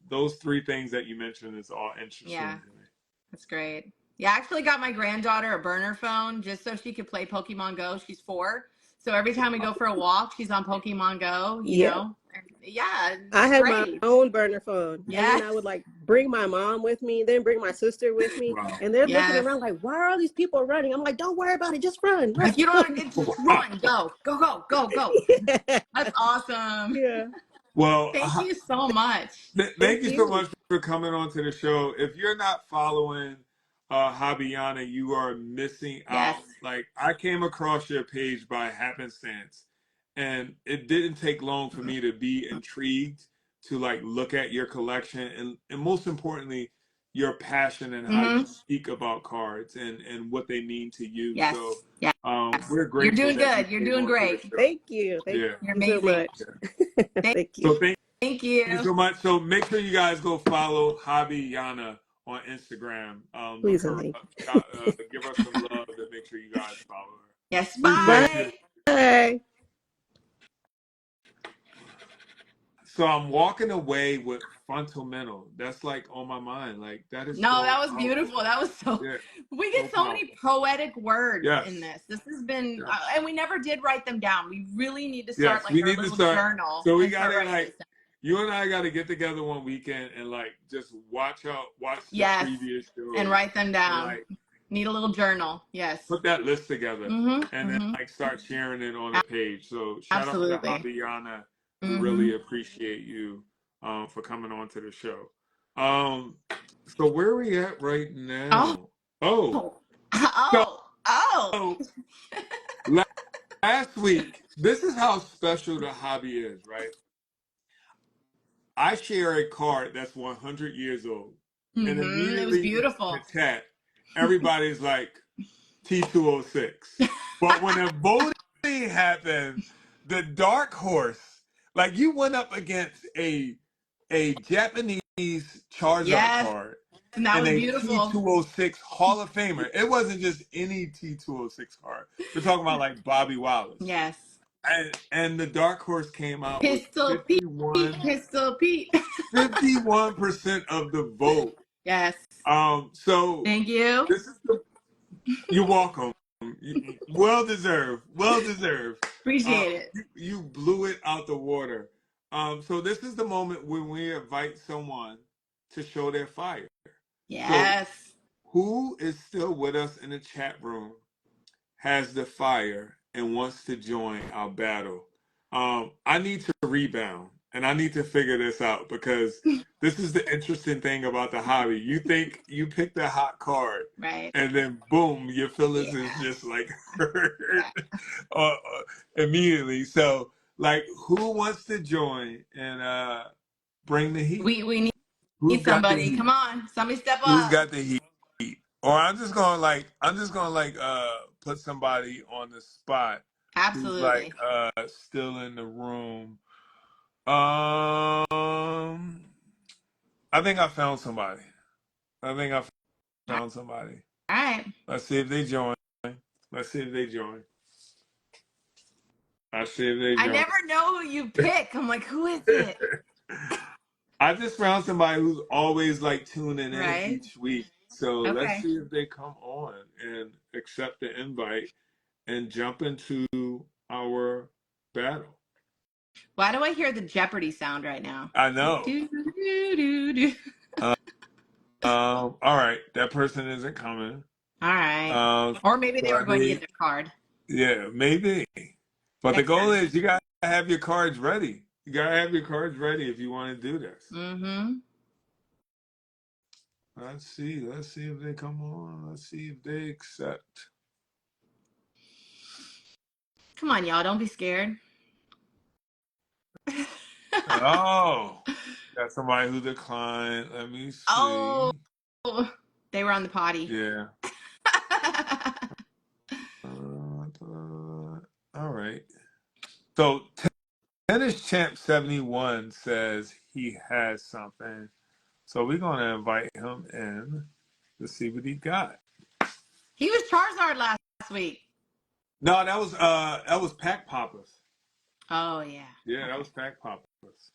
Speaker 1: those three things that you mentioned is all interesting
Speaker 2: Yeah.
Speaker 1: to me.
Speaker 2: That's great. Yeah, I actually got my granddaughter a burner phone just so she could play Pokemon Go. She's 4. So every time we go for a walk, she's on Pokemon Go, you
Speaker 4: Yeah.
Speaker 2: know? And yeah,
Speaker 4: I
Speaker 2: it's
Speaker 4: had my
Speaker 2: great.
Speaker 4: own burner phone, and
Speaker 2: Yes.
Speaker 4: then I would like bring my mom with me, then bring my sister with me,
Speaker 1: Wow.
Speaker 4: and they're looking
Speaker 2: Yes.
Speaker 4: around like, why are all these people running? I'm like, don't worry about it, just run. run.
Speaker 2: If you don't, it's just run, go, go, go, go, go.
Speaker 4: Yeah.
Speaker 2: That's awesome.
Speaker 4: Yeah.
Speaker 1: Well,
Speaker 2: Thank you so much.
Speaker 1: thank you so much for coming on to the show. If you're not following Hobbyana, you are missing out.
Speaker 2: Yes.
Speaker 1: Like I came across your page by happenstance, and it didn't take long for me to be intrigued to like look at your collection and most importantly, your passion and how you speak about cards and what they mean to you.
Speaker 2: Yes.
Speaker 1: So
Speaker 2: Yes.
Speaker 1: we're
Speaker 2: You're
Speaker 1: grateful.
Speaker 2: doing
Speaker 1: that
Speaker 2: good.
Speaker 1: you
Speaker 2: You're
Speaker 1: came
Speaker 2: doing
Speaker 1: on to the
Speaker 2: great.
Speaker 1: show.
Speaker 4: Thank you. Thank
Speaker 1: Yeah.
Speaker 2: You're
Speaker 4: you so
Speaker 2: amazing.
Speaker 4: much. Thank you.
Speaker 1: So
Speaker 2: Thank
Speaker 1: Thank you
Speaker 2: you.
Speaker 1: so much. So make sure you guys go follow Hobby Yana on Instagram. Look
Speaker 4: Please
Speaker 1: her
Speaker 4: and
Speaker 1: up, give her some love, and make sure you guys follow her.
Speaker 2: Yes.
Speaker 1: Appreciate
Speaker 2: Bye.
Speaker 1: you.
Speaker 4: Bye.
Speaker 1: So I'm walking away with fundamental. That's like on my mind. Like that is
Speaker 2: No,
Speaker 1: so
Speaker 2: that was
Speaker 1: powerful.
Speaker 2: beautiful. That was so.
Speaker 1: Yeah,
Speaker 2: We get so many poetic words
Speaker 1: Yes.
Speaker 2: in this. This has been,
Speaker 1: Yes.
Speaker 2: and we never did write them down. We really need to
Speaker 1: Yes,
Speaker 2: start like
Speaker 1: we
Speaker 2: our
Speaker 1: need to
Speaker 2: little
Speaker 1: start.
Speaker 2: journal.
Speaker 1: So we
Speaker 2: and start
Speaker 1: gotta
Speaker 2: writing
Speaker 1: like
Speaker 2: this down.
Speaker 1: you and I gotta get together one weekend and like just watch the
Speaker 2: Yes.
Speaker 1: previous show
Speaker 2: And write them
Speaker 1: and
Speaker 2: down.
Speaker 1: like
Speaker 2: Need a little journal. Yes.
Speaker 1: put that list together
Speaker 2: Mm-hmm.
Speaker 1: and then like start sharing it on the page. So shout out
Speaker 2: Absolutely.
Speaker 1: to Hobby Yana. We
Speaker 2: Mhm.
Speaker 1: really appreciate you for coming on to the show. So where are we at right now?
Speaker 2: Oh. Oh.
Speaker 1: Last week, this is how special the hobby is, right? I share a card that's 100 years old, and
Speaker 2: It was
Speaker 1: immediately
Speaker 2: beautiful.
Speaker 1: in the chat, everybody's like T206. But when the voting happened, the dark horse, like you went up against a Japanese Charizard
Speaker 2: Yes.
Speaker 1: card
Speaker 2: And that was
Speaker 1: a
Speaker 2: beautiful.
Speaker 1: T206 Hall of Famer. It wasn't just any T206 card. We're talking about like Bobby Wallace.
Speaker 2: Yes.
Speaker 1: And the dark horse came out
Speaker 2: Pistol
Speaker 1: with
Speaker 2: Pete.
Speaker 1: 51%
Speaker 2: Pistol Pete.
Speaker 1: of the vote.
Speaker 2: Yes.
Speaker 1: So
Speaker 2: Thank you.
Speaker 1: this is you're welcome. Well deserved. Well deserved.
Speaker 2: Appreciate it.
Speaker 1: You blew it out the water. So this is the moment when we invite someone to show their fire.
Speaker 2: Yes.
Speaker 1: So, who is still with us in the chat room, has the fire, and wants to join our battle? I need to rebound, and I need to figure this out because this is the interesting thing about the hobby. You think you picked a hot card,
Speaker 2: Right.
Speaker 1: and then boom, your feelings is just like hurt immediately. So, like, who wants to join and bring the heat?
Speaker 2: We
Speaker 1: Who's
Speaker 2: need
Speaker 1: got the
Speaker 2: somebody.
Speaker 1: heat?
Speaker 2: Come on. Somebody step
Speaker 1: Who's
Speaker 2: up.
Speaker 1: got the heat? Or I'm just gonna put somebody on the spot
Speaker 2: Absolutely.
Speaker 1: who's like still in the room. I think I found somebody.
Speaker 2: All right.
Speaker 1: Let's see if they join. I see if they join.
Speaker 2: I never know who you pick. I'm like, who is it?
Speaker 1: I just found somebody who's always like tuning in
Speaker 2: Right.
Speaker 1: each week. So let's
Speaker 2: Okay.
Speaker 1: see if they come on and accept the invite and jump into our battle.
Speaker 2: Why do I hear the Jeopardy sound right now?
Speaker 1: I know.
Speaker 2: Do, do, do, do.
Speaker 1: All right, that person isn't coming.
Speaker 2: All right. Or maybe
Speaker 1: So
Speaker 2: they were
Speaker 1: I
Speaker 2: going to
Speaker 1: need,
Speaker 2: get their card.
Speaker 1: yeah, maybe. But the
Speaker 2: Next
Speaker 1: goal
Speaker 2: time.
Speaker 1: is you gotta have your cards ready. You gotta have your cards ready if you want to do this.
Speaker 2: Mm-hmm.
Speaker 1: Let's see. Let's see if they come on. Let's see if they accept.
Speaker 2: Come on, y'all. Don't be scared.
Speaker 1: Oh, got somebody who declined. Let me see.
Speaker 2: Oh, they were on the potty.
Speaker 1: Yeah. All right. So Tennis Champ 71 says he has something. So we're gonna invite him in to see what he got.
Speaker 2: He was Charizard last week.
Speaker 1: No, that was Pack Poppers.
Speaker 2: Oh yeah.
Speaker 1: Yeah,
Speaker 2: Okay.
Speaker 1: that was Pack Poppers.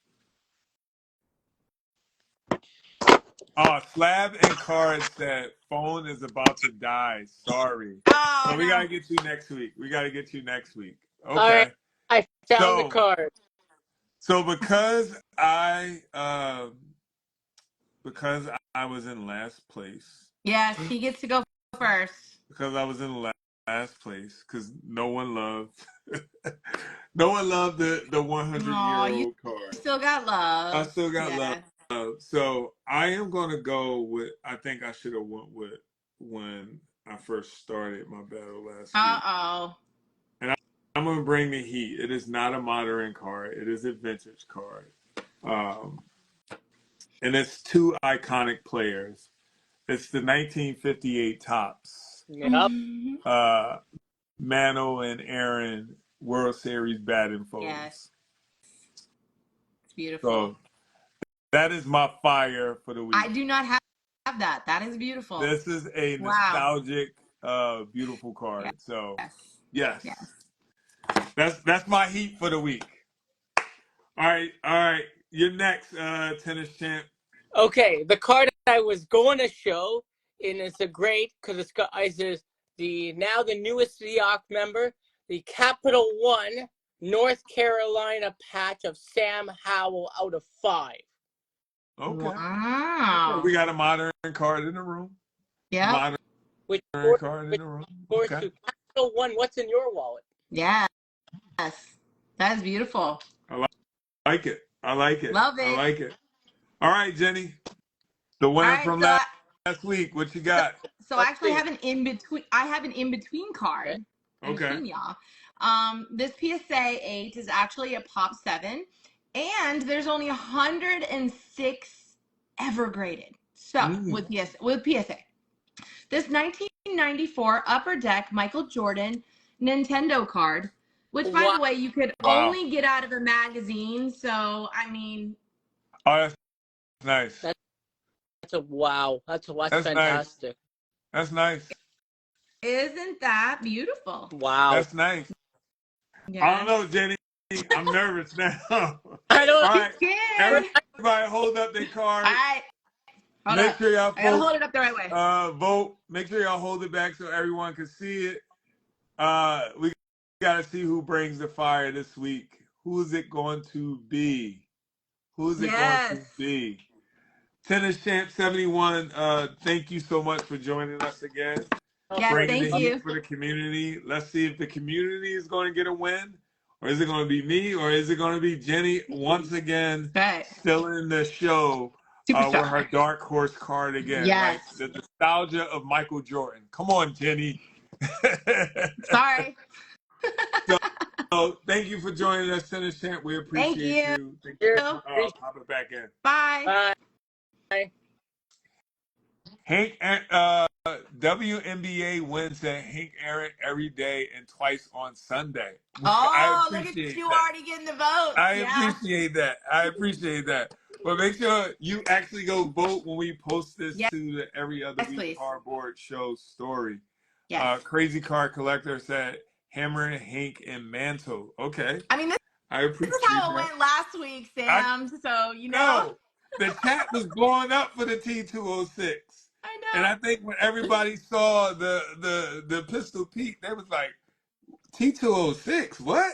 Speaker 1: Slab and Card said phone is about to die. Sorry.
Speaker 2: Oh
Speaker 1: So we
Speaker 2: no.
Speaker 1: gotta get you next week. We gotta get you next week.
Speaker 3: All right,
Speaker 1: Okay.
Speaker 3: I found the
Speaker 1: So
Speaker 3: card.
Speaker 1: because I was in last place.
Speaker 2: Yes, he gets to go first.
Speaker 1: Because I was in last place. Because no one loved no one loved the
Speaker 2: Oh,
Speaker 1: 100-year-old card.
Speaker 2: you still got love.
Speaker 1: I still got
Speaker 2: Yeah.
Speaker 1: love. So I am gonna go with I think I should have went with when I first started my battle last week.
Speaker 2: Uh-oh.
Speaker 1: I'm gonna bring the heat. It is not a modern card. It is a vintage card. And it's two iconic players. It's the 1958 Topps.
Speaker 3: Yep.
Speaker 1: Mano and Aaron World Series batting foes.
Speaker 2: Yes. It's beautiful.
Speaker 1: So that is my fire for the week.
Speaker 2: I do not have that. That is beautiful.
Speaker 1: This is a nostalgic, beautiful card.
Speaker 2: Yes.
Speaker 1: So
Speaker 2: Yes.
Speaker 1: That's my heat for the week. All right. You're next, Tennis Champ.
Speaker 3: Okay, the card I was going to show, and it's a great because it's the newest Seahawks member, the Capital One North Carolina patch of Sam Howell out of 5.
Speaker 1: Okay.
Speaker 2: Wow.
Speaker 1: We got a modern card in the room.
Speaker 2: Yeah.
Speaker 1: Modern card in the room. Okay.
Speaker 3: Capital One, what's in your wallet?
Speaker 2: Yes. That is beautiful.
Speaker 1: I like it.
Speaker 2: Love it.
Speaker 1: I like it. All right, Jenny. The winner from last week. What you got?
Speaker 2: So I actually have an in-between. I have an in-between card.
Speaker 1: Okay.
Speaker 2: In between y'all. This PSA 8 is actually a Pop 7. And there's only 106 ever graded. So with PSA. This 1994 Upper Deck Michael Jordan Nintendo card, which by the way, you could only get out of a magazine. So I mean,
Speaker 1: oh, that's nice.
Speaker 3: That's fantastic.
Speaker 1: Nice. That's nice.
Speaker 2: Isn't that beautiful?
Speaker 3: Wow.
Speaker 1: That's nice.
Speaker 2: Yeah.
Speaker 1: I don't know, Jenny. I'm nervous now.
Speaker 3: I don't.
Speaker 1: All right. Everybody hold up their card.
Speaker 2: All right.
Speaker 1: Make sure y'all
Speaker 2: I gotta hold it up the right way.
Speaker 1: Vote. Make sure y'all hold it back so everyone can see it. We gotta see who brings the fire this week. Who is it going to be? Going to be? Tennis Champ 71. Thank you so much for joining us again.
Speaker 2: Thank you
Speaker 1: for the community. Let's see if the community is going to get a win, or is it going to be me, or is it going to be Jenny once again, still in the show with her dark horse card again?
Speaker 2: Yes.
Speaker 1: Like the nostalgia of Michael Jordan. Come on, Jenny.
Speaker 2: Sorry.
Speaker 1: So thank you for joining us, Tennis Champ. We appreciate you. Thank you. Pop it back in.
Speaker 2: Bye.
Speaker 1: Hank, WNBA wins at Hank Aaron every day and twice on Sunday.
Speaker 2: Oh, look at you already getting the vote.
Speaker 1: I appreciate that. But make sure you actually go vote when we post this to the Every Other Week Cardboard Show story.
Speaker 2: Yes.
Speaker 1: Crazy Card Collector said Hammer, Hank, and Mantle. Okay.
Speaker 2: I mean,
Speaker 1: I appreciate
Speaker 2: this is how it went last week, Sam. So, you know.
Speaker 1: No, the chat was blowing up for the T206.
Speaker 2: I
Speaker 1: And I think when everybody saw the Pistol Pete, they was like, T206, what?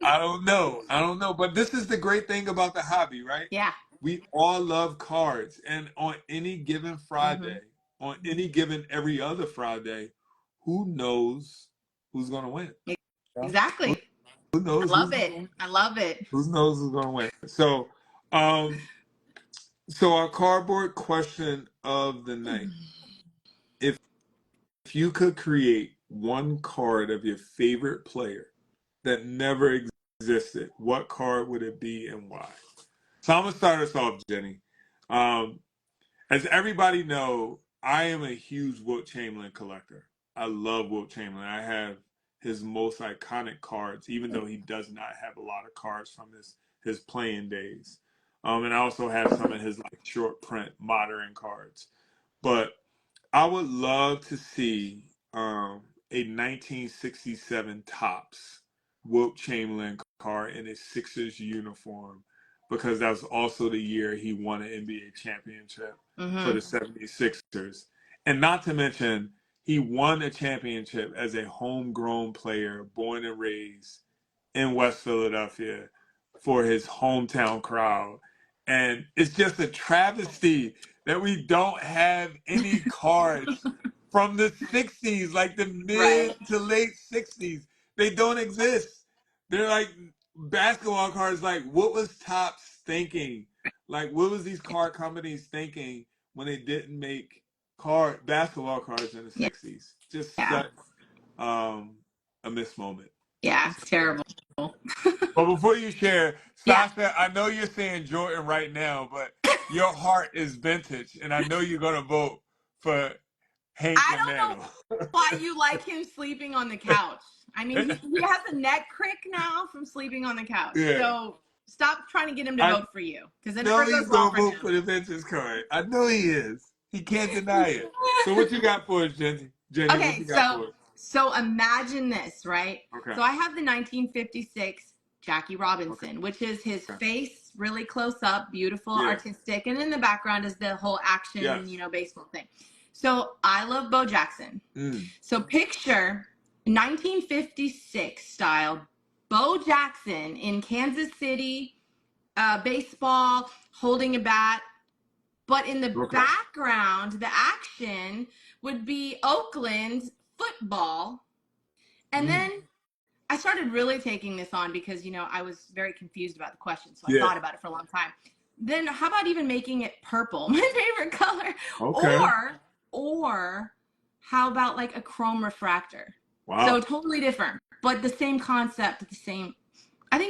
Speaker 1: I don't know. I don't know. But this is the great thing about the hobby, right?
Speaker 2: Yeah.
Speaker 1: We all love cards. And on any given
Speaker 2: Hmm.
Speaker 1: Friday, on any given every other Friday, who knows who's going to win? Yeah.
Speaker 2: Exactly.
Speaker 1: Who
Speaker 2: I
Speaker 1: knows
Speaker 2: love
Speaker 1: who's
Speaker 2: it.
Speaker 1: going to win?
Speaker 2: I love it.
Speaker 1: Who knows who's going to win? Um, so our cardboard question of the night. If you could create one card of your favorite player that never existed, what card would it be and why? So I'm gonna start us off, Jenny. Um, as everybody know, I am a huge Wilt Chamberlain collector. I love Wilt Chamberlain. I have his most iconic cards, even though he does not have a lot of cards from his playing days. And I also have some of his like short print modern cards. But I would love to see a 1967 Topps Wilt Chamberlain car in his Sixers uniform because that was also the year he won an NBA championship for
Speaker 2: Hmm.
Speaker 1: the 76ers. And not to mention, he won a championship as a homegrown player, born and raised in West Philadelphia for his hometown crowd. And it's just a travesty that we don't have any cards from the 60s, like the
Speaker 2: Right.
Speaker 1: mid to late 60s. They don't exist. They're like basketball cards. Like, what was Topps thinking? Like, what was these card companies thinking when they didn't make basketball cards in the
Speaker 2: Yeah.
Speaker 1: 60s? Just
Speaker 2: Yeah.
Speaker 1: such a missed moment.
Speaker 2: Yeah. It's terrible.
Speaker 1: But before you share,
Speaker 2: Yeah.
Speaker 1: Sasha, I know you're saying Jordan right now, but your heart is vintage, and I know you're gonna vote for Hank
Speaker 2: I
Speaker 1: and
Speaker 2: don't know
Speaker 1: Mantle.
Speaker 2: why you like him sleeping on the couch. I mean, he has a neck crick now from sleeping on the couch.
Speaker 1: Yeah,
Speaker 2: So stop trying to get him to
Speaker 1: I
Speaker 2: vote for you because it
Speaker 1: know
Speaker 2: never
Speaker 1: he's
Speaker 2: goes well
Speaker 1: gonna
Speaker 2: for
Speaker 1: vote
Speaker 2: him.
Speaker 1: for the vintage card. I know he is. He can't deny it. So what you got for us, Jenny? Jenny, what
Speaker 2: Okay,
Speaker 1: you got for us?
Speaker 2: so imagine this, right?
Speaker 1: Okay,
Speaker 2: So I have the 1956 Jackie
Speaker 1: okay,
Speaker 2: Robinson, which is his
Speaker 1: okay.
Speaker 2: face really close up, beautiful,
Speaker 1: Yeah,
Speaker 2: artistic, and in the background is the whole action,
Speaker 1: yes.
Speaker 2: baseball thing. So I love Bo Jackson.
Speaker 1: Mm.
Speaker 2: So picture 1956 style Bo Jackson in Kansas City, baseball, holding a bat. But in the
Speaker 1: Okay.
Speaker 2: background, the action would be Oakland football. And
Speaker 1: Mm.
Speaker 2: then I started really taking this on because, I was very confused about the question. So I
Speaker 1: Yeah.
Speaker 2: thought about it for a long time. Then how about even making it purple, my favorite color?
Speaker 1: Okay.
Speaker 2: Or how about like a chrome refractor? So
Speaker 1: Wow.
Speaker 2: totally different, but the same concept, I think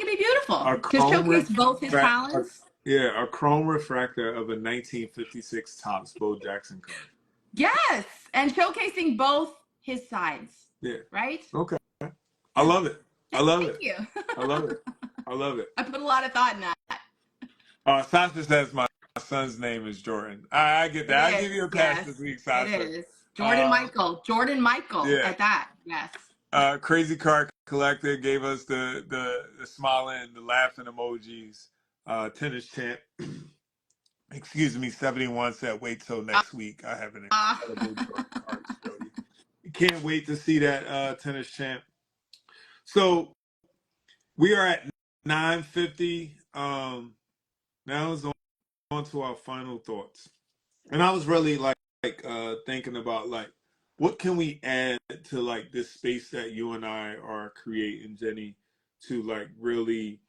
Speaker 2: it'd be beautiful
Speaker 1: A
Speaker 2: to
Speaker 1: chrome
Speaker 2: showcase both his
Speaker 1: refract.
Speaker 2: talents.
Speaker 1: Yeah, a chrome refractor of a 1956 Topps Bo Jackson card.
Speaker 2: Yes, and showcasing both his sides,
Speaker 1: Yeah.
Speaker 2: right?
Speaker 1: Okay. I
Speaker 2: Yeah.
Speaker 1: love it. I love
Speaker 2: Thank
Speaker 1: it.
Speaker 2: you.
Speaker 1: I love it. I love it.
Speaker 2: I put a lot of thought in that.
Speaker 1: Sasha says my son's name is Jordan. I get
Speaker 2: It
Speaker 1: that. I
Speaker 2: is.
Speaker 1: give you a pass
Speaker 2: Yes,
Speaker 1: this week,
Speaker 2: it
Speaker 1: Sasha.
Speaker 2: is. Jordan
Speaker 1: Uh,
Speaker 2: Michael. Jordan Michael
Speaker 1: yeah.
Speaker 2: at that. Yes.
Speaker 1: Crazy Card Collector gave us the smiling, the laughing emojis. Tennis champ. Excuse me, 71 said, wait till next week. I have an
Speaker 2: Uh,
Speaker 1: incredible Jordan card to show you. Can't wait to see that tennis champ. So we are at 9:50. Now it's on to our final thoughts. And I was really like thinking about like what can we add to like this space that you and I are creating, Jenny, to like really,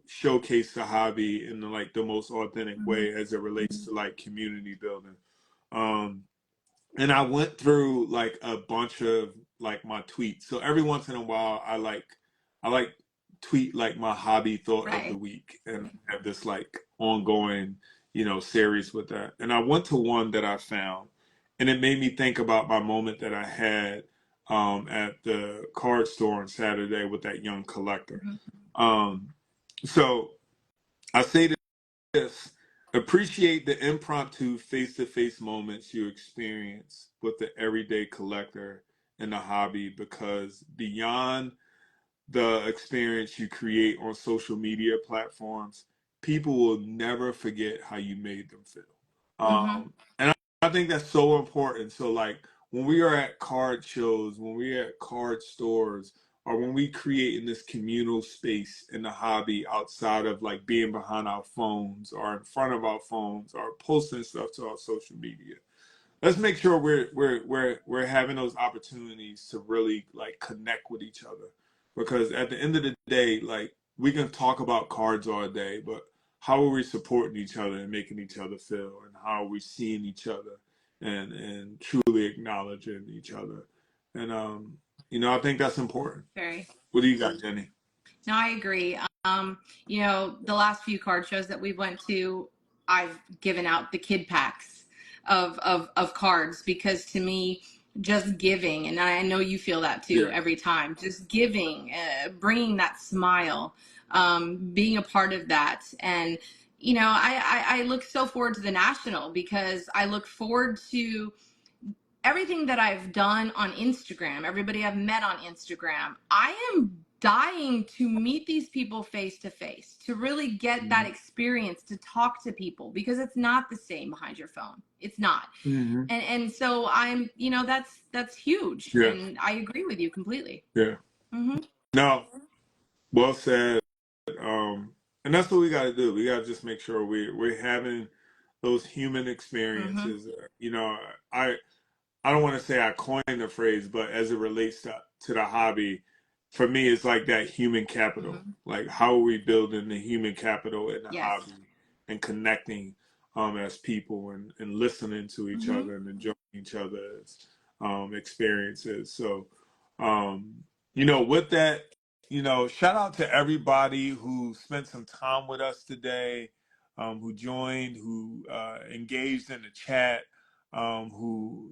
Speaker 1: showcase the hobby in like the most authentic way as it relates to like community building. Um and I went through like a bunch of like my tweets. So every once in a while I like tweet like my hobby thought of the
Speaker 2: right.
Speaker 1: week and have this like ongoing, series with that. And I went to one that I found and it made me think about my moment that I had at the card store on Saturday with that young collector.
Speaker 2: Mhm.
Speaker 1: Um so I say this, appreciate the impromptu face-to-face moments you experience with the everyday collector in the hobby because beyond the experience you create on social media platforms, people will never forget how you made them feel.
Speaker 2: Mm-hmm.
Speaker 1: And I think that's so important. So like when we are at card shows, when we're at card stores, or when we create in this communal space in the hobby outside of like being behind our phones or in front of our phones or posting stuff to our social media, let's make sure we're having those opportunities to really like connect with each other, because at the end of the day, like we can talk about cards all day, but how are we supporting each other and making each other feel, and how are we seeing each other and truly acknowledging each other? And I think that's important.
Speaker 2: Very.
Speaker 1: What do you got, Jenny?
Speaker 2: No, I agree. The last few card shows that we went to, I've given out the kid packs of cards, because to me, just giving, and I know you feel that too
Speaker 1: Yeah.
Speaker 2: every time, just giving, bringing that smile, being a part of that. And, I look so forward to the National, because I look forward to everything that I've done on Instagram, everybody I've met on Instagram. I am dying to meet these people face to face, to really get that experience, to talk to people, because it's not the same behind your phone. It's not.
Speaker 1: Mm-hmm.
Speaker 2: And so I'm, that's huge.
Speaker 1: Yeah.
Speaker 2: And I agree with you completely.
Speaker 1: Yeah.
Speaker 2: Mm-hmm.
Speaker 1: No, well said. And that's what we got to do. We got to just make sure we're having those human
Speaker 2: Mm-hmm.
Speaker 1: experiences. I don't want to say I coined the phrase, but as it relates to the hobby, for me, it's like that human capital.
Speaker 2: Mm-hmm.
Speaker 1: Like, how are we building the human capital in the
Speaker 2: Yes.
Speaker 1: hobby and connecting as people and listening to each
Speaker 2: Mm-hmm.
Speaker 1: other and enjoying each other's experiences. So, with that, shout out to everybody who spent some time with us today, who joined, who engaged in the chat, who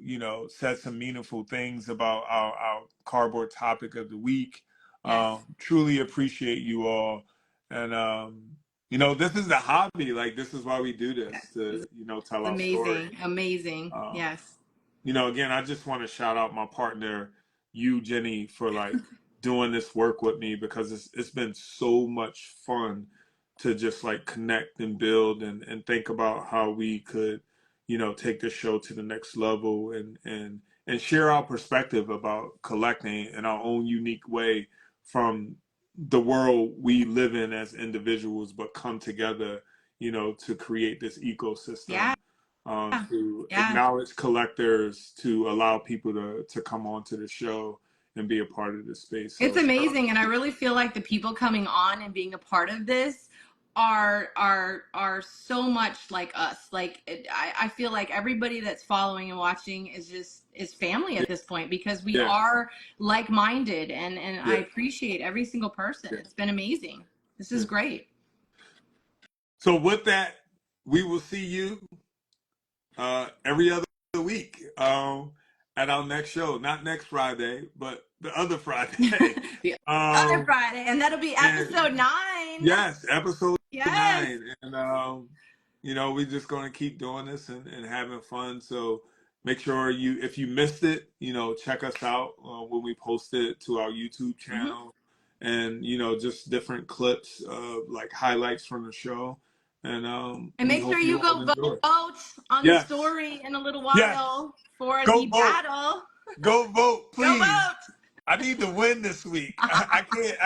Speaker 1: said some meaningful things about our cardboard topic of the week.
Speaker 2: Yes.
Speaker 1: Truly appreciate you all. And this is the hobby. Like, this is why we do this, to tell our story.
Speaker 2: Amazing.
Speaker 1: Um,
Speaker 2: Yes.
Speaker 1: Again, I just want to shout out my partner, you, Jenny, for like doing this work with me, because it's been so much fun to just like connect and build and think about how we could, take the show to the next level and share our perspective about collecting in our own unique way from the world we live in as individuals, but come together, to create this ecosystem.
Speaker 2: Yeah.
Speaker 1: To
Speaker 2: Yeah.
Speaker 1: acknowledge collectors, to allow people to come onto the show and be a part of the space. So,
Speaker 2: it's amazing, and I really feel like the people coming on and being a part of this are so much like us. Like I feel like everybody that's following and watching is family at this point, because we are like-minded, and I appreciate every single person. It's been amazing. This is great.
Speaker 1: So with that, we will see you every other week at our next show. Not next Friday, but the other Friday.
Speaker 2: The other Friday, and that'll be episode 9.
Speaker 1: Yes, episode 9. And we're just going to keep doing this and having fun. So make sure if you missed it, check us out when we post it to our YouTube channel. And just different clips of like highlights from the show. And
Speaker 2: make sure you go vote on the story in a little while for the battle.
Speaker 1: Go vote, please.
Speaker 2: Go vote.
Speaker 1: I need to win this week. I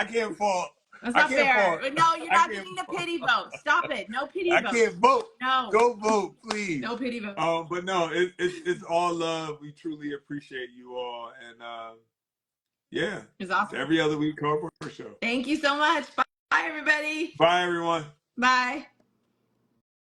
Speaker 1: can't fall.
Speaker 2: That's not fair. No, you're not getting the pity vote. Stop it. No pity vote.
Speaker 1: I can't vote.
Speaker 2: No.
Speaker 1: Go vote, please.
Speaker 2: No pity vote.
Speaker 1: But no, it's all love. We truly appreciate you all. And
Speaker 2: it's awesome.
Speaker 1: Every other week, Cardboard Show.
Speaker 2: Thank you so much. Bye, everybody.
Speaker 1: Bye, everyone.
Speaker 2: Bye.